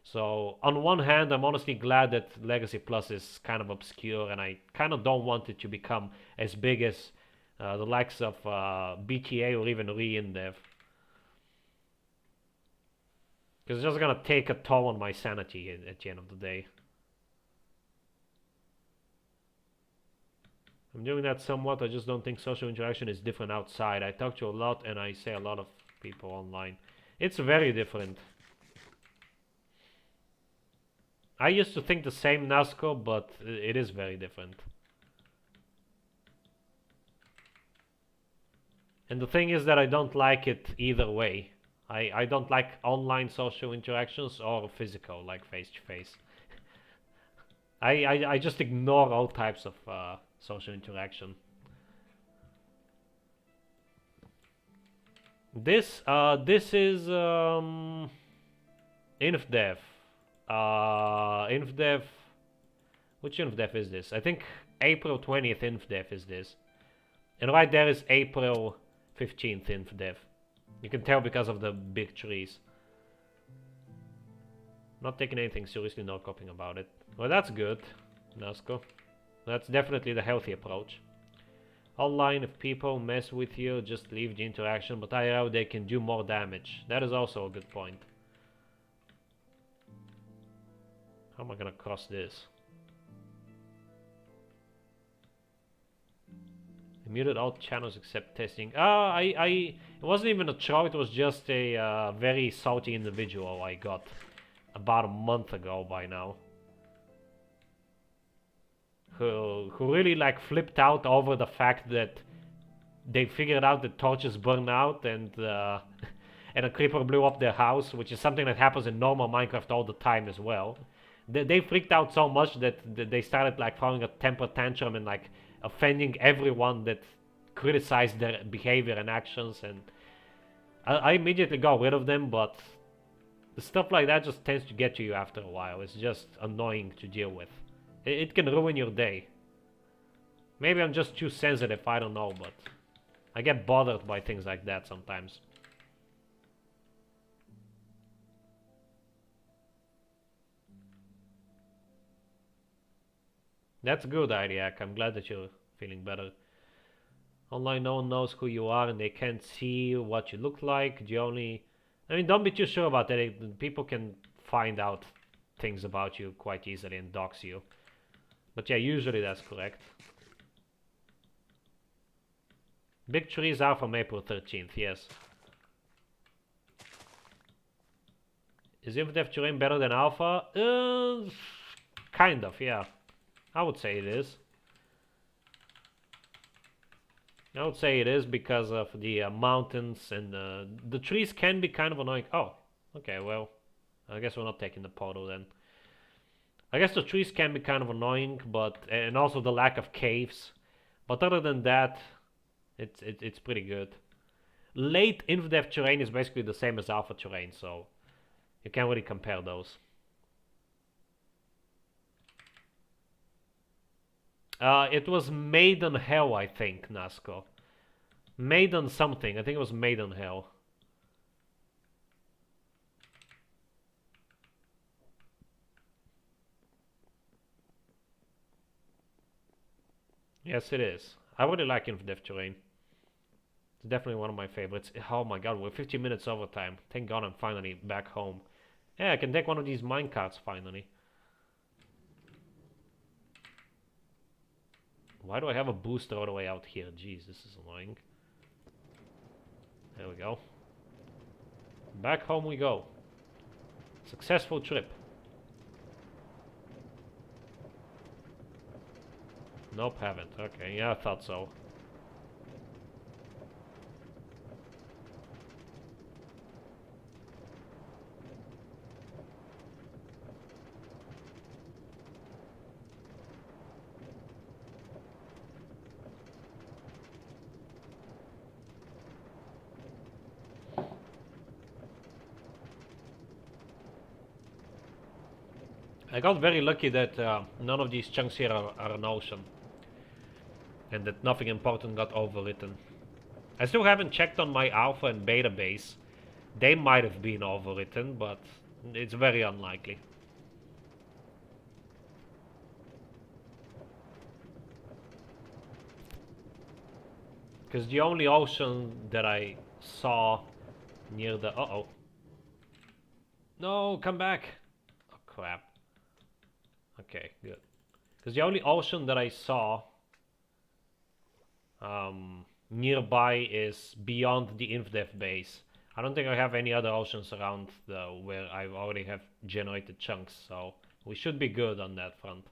So on one hand, I'm honestly glad that Legacy Plus is kind of obscure, and I kind of don't want it to become as big as the likes of BTA or even Reindev. Because it's just gonna take a toll on my sanity at the end of the day. I'm doing that somewhat. I just don't think social interaction is different outside. I talk to a lot and I say a lot of people online. It's very different. I used to think the same, Nasco, but it is very different. And the thing is that I don't like it either way. I don't like online social interactions or physical, like face-to-face. I just ignore all types of social interaction. This is InfDev. InfDev. Which InfDev is this? I think April 20th InfDev is this. And right there is April 15th InfDev. You can tell because of the big trees. Not taking anything seriously, not copying about it. Well, that's good, Nasco. That's definitely the healthy approach. Online, if people mess with you, just leave the interaction, but IRL they can do more damage. That is also a good point. How am I gonna cross this? I muted all channels except testing. It wasn't even a troll, it was just a very salty individual I got about a month ago by now. Who really like flipped out over the fact that they figured out that torches burn out and and a creeper blew up their house, which is something that happens in normal Minecraft all the time as well. They freaked out so much that they started like throwing a temper tantrum and like offending everyone that criticized their behavior and actions, and I immediately got rid of them, but stuff like that just tends to get to you after a while. It's just annoying to deal with. It can ruin your day. Maybe I'm just too sensitive, I don't know, but I get bothered by things like that sometimes. That's a good idea. I'm glad that you're feeling better. Online, no one knows who you are and they can't see what you look like. I mean, don't be too sure about that. People can find out things about you quite easily and dox you. But yeah, usually that's correct. Big trees are from April 13th, yes. Is InfDev terrain better than Alpha? Kind of, yeah. I would say it is. I would say it is because of the mountains and the trees can be kind of annoying. Oh, okay, well, I guess we're not taking the portal then. I guess the trees can be kind of annoying, but and also the lack of caves. But other than that, it's pretty good. Late InfDev terrain is basically the same as Alpha terrain, so you can't really compare those. It was Maiden Hell, I think, Nasco. Maiden something. I think it was Maiden Hell. Yes, it is. I really like InfDev terrain. It's definitely one of my favorites. Oh my god, we're 15 minutes overtime. Thank god I'm finally back home. Yeah, I can take one of these minecarts finally. Why do I have a booster all the way out here? Jeez, this is annoying. There we go. Back home we go. Successful trip. Nope, haven't. Okay, yeah, I thought so. I got very lucky that none of these chunks here are an ocean. And that nothing important got overwritten. I still haven't checked on my alpha and beta base. They might have been overwritten, but it's very unlikely. Because the only ocean that I saw near the... Uh-oh. No, come back. Oh, crap. Okay, good. Because the only ocean that I saw nearby is beyond the InfDev base. I don't think I have any other oceans around where I already have generated chunks, so we should be good on that front.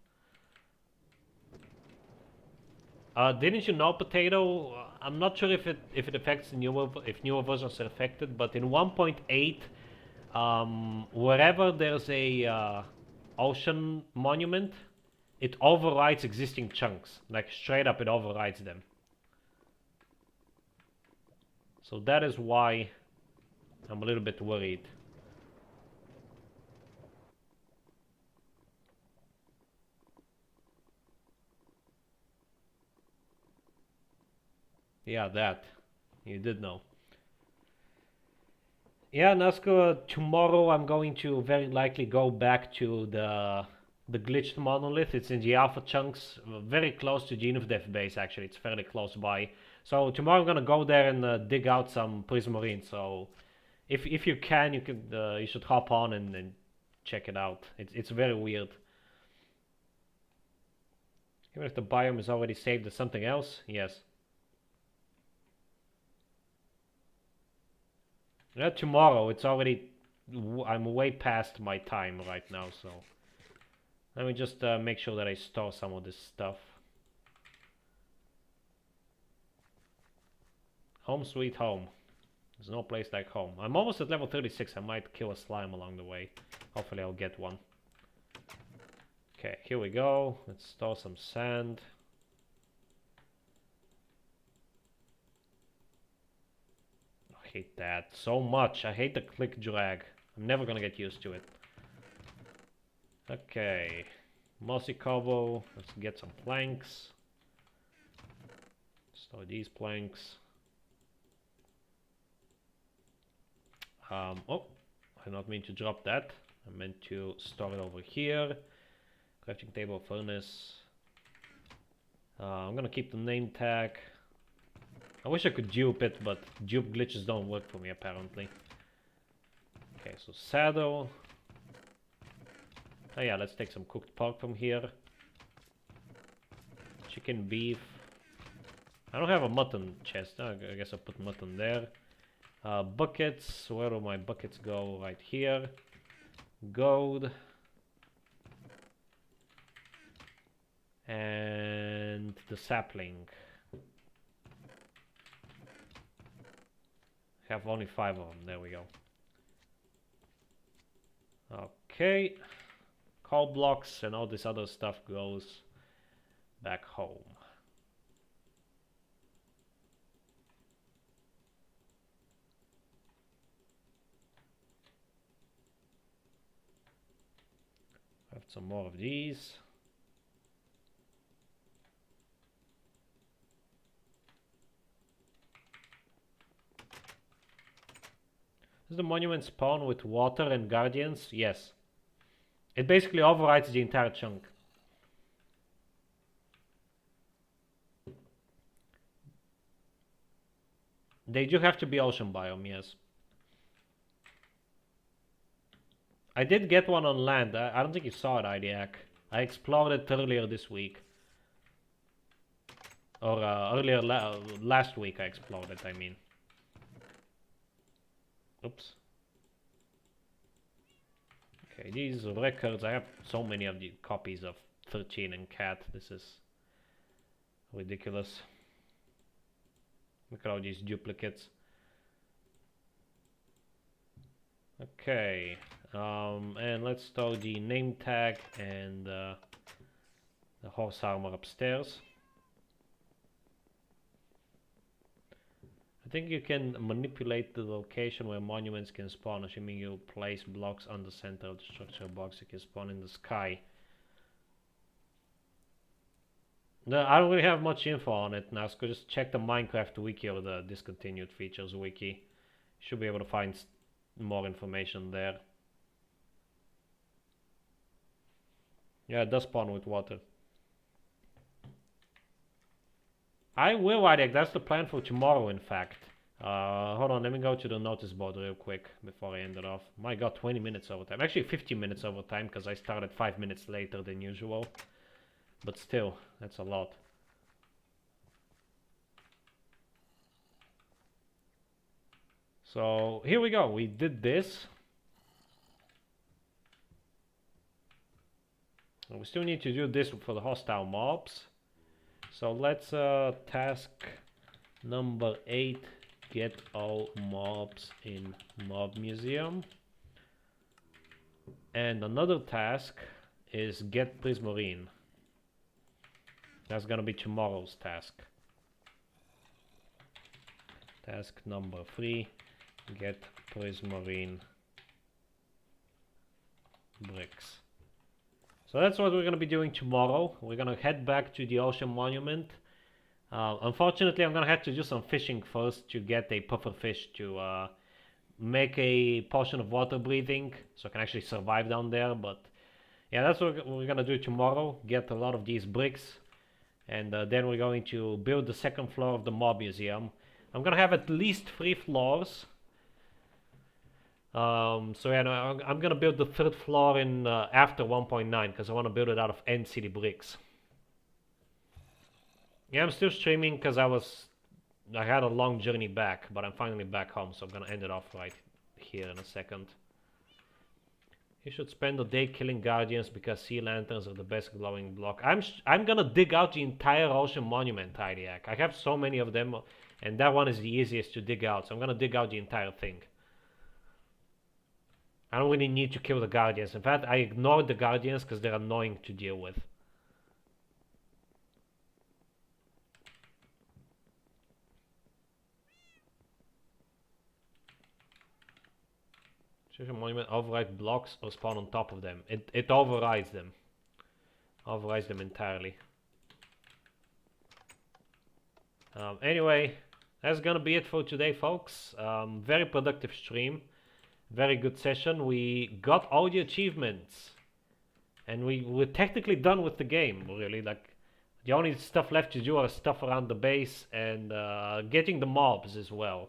Didn't you know, Potato? I'm not sure if it affects newer versions are affected, but in 1.8, wherever there's a ocean monument, it overrides existing chunks. Like straight up, it overrides them. So that is why I'm a little bit worried. Yeah, that. You did know. Yeah, Nazca, tomorrow I'm going to very likely go back to the glitched monolith. It's in the alpha chunks, very close to the InfDev base actually. It's fairly close by. So tomorrow I'm gonna go there and dig out some prismarine. So if you can, you should hop on and check it out. It's very weird. Even if the biome is already saved as something else, yes. Yeah, tomorrow. It's already... I'm way past my time right now, so... Let me just make sure that I store some of this stuff. Home sweet home. There's no place like home. I'm almost at level 36. I might kill a slime along the way. Hopefully I'll get one. Okay, here we go. Let's store some sand. I hate that so much. I hate the click drag. I'm never gonna get used to it. Okay. Mossy cobble. Let's get some planks. Store these planks. Oh, I did not mean to drop that. I meant to store it over here. Crafting table, furnace. I'm gonna keep the name tag. I wish I could dupe it, but dupe glitches don't work for me apparently. Okay, so saddle. Oh yeah, let's take some cooked pork from here. Chicken, beef. I don't have a mutton chest. I guess I'll put mutton there. Buckets. Where do my buckets go? Right here. Gold. And the sapling. Have only 5 of them. There we go. Okay. Coal blocks and all this other stuff goes back home. Have some more of these. Does the monument spawn with water and guardians? Yes. It basically overrides the entire chunk. They do have to be ocean biome, yes. I did get one on land. I don't think you saw it, Idiac. I explored it earlier this week. Or last week I explored it, I mean. Oops. Okay, these records, I have so many of the copies of 13 and Cat. This is ridiculous. Look at all these duplicates. Okay, and let's store the name tag and the horse armor upstairs. I think you can manipulate the location where monuments can spawn, assuming you place blocks on the center of the structure box. You can spawn in the sky. No, I don't really have much info on it now, so just check the Minecraft wiki or the discontinued features wiki. Should be able to find more information there. Yeah, it does spawn with water. I will, Idek. That's the plan for tomorrow, in fact. Hold on, let me go to the notice board real quick before I end it off. My god, 20 minutes overtime. Actually, 15 minutes overtime, because I started 5 minutes later than usual. But still, that's a lot. So, here we go. We did this. We still need to do this for the hostile mobs. So let's task number 8, get all mobs in mob museum. And another task is get Prismarine. That's gonna be tomorrow's task. Task number 3, get Prismarine bricks. So that's what we're going to be doing tomorrow. We're going to head back to the ocean monument. Unfortunately, I'm going to have to do some fishing first to get a puffer fish to make a potion of water breathing, so I can actually survive down there. But yeah, that's what we're going to do tomorrow. Get a lot of these bricks. And then we're going to build the second floor of the mob museum. I'm going to have at least 3 floors. So yeah, no, I'm gonna build the 3rd floor in after 1.9 because I want to build it out of End City bricks. Yeah, I'm still streaming because I had a long journey back, but I'm finally back home, so I'm gonna end it off right here in a second. You should spend the day killing guardians because sea lanterns are the best glowing block. I'm gonna dig out the entire ocean monument, Tidiac. I have so many of them, and that one is the easiest to dig out, so I'm gonna dig out the entire thing. I don't really need to kill the guardians. In fact, I ignored the guardians because they're annoying to deal with. Monument override blocks or spawn on top of them. It overrides them. Overrides them entirely. Anyway, that's gonna be it for today, folks. Very productive stream. Very good session. We got all the achievements. And we're technically done with the game, really. Like, the only stuff left to do are stuff around the base and getting the mobs as well.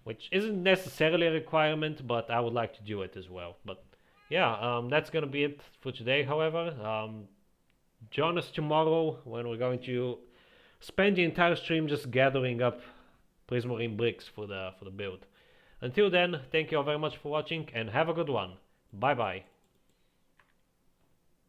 Which isn't necessarily a requirement, but I would like to do it as well. But yeah, that's gonna be it for today, however. Join us tomorrow when we're going to spend the entire stream just gathering up Prismarine bricks for the build. Until then, thank you all very much for watching and have a good one. Bye bye.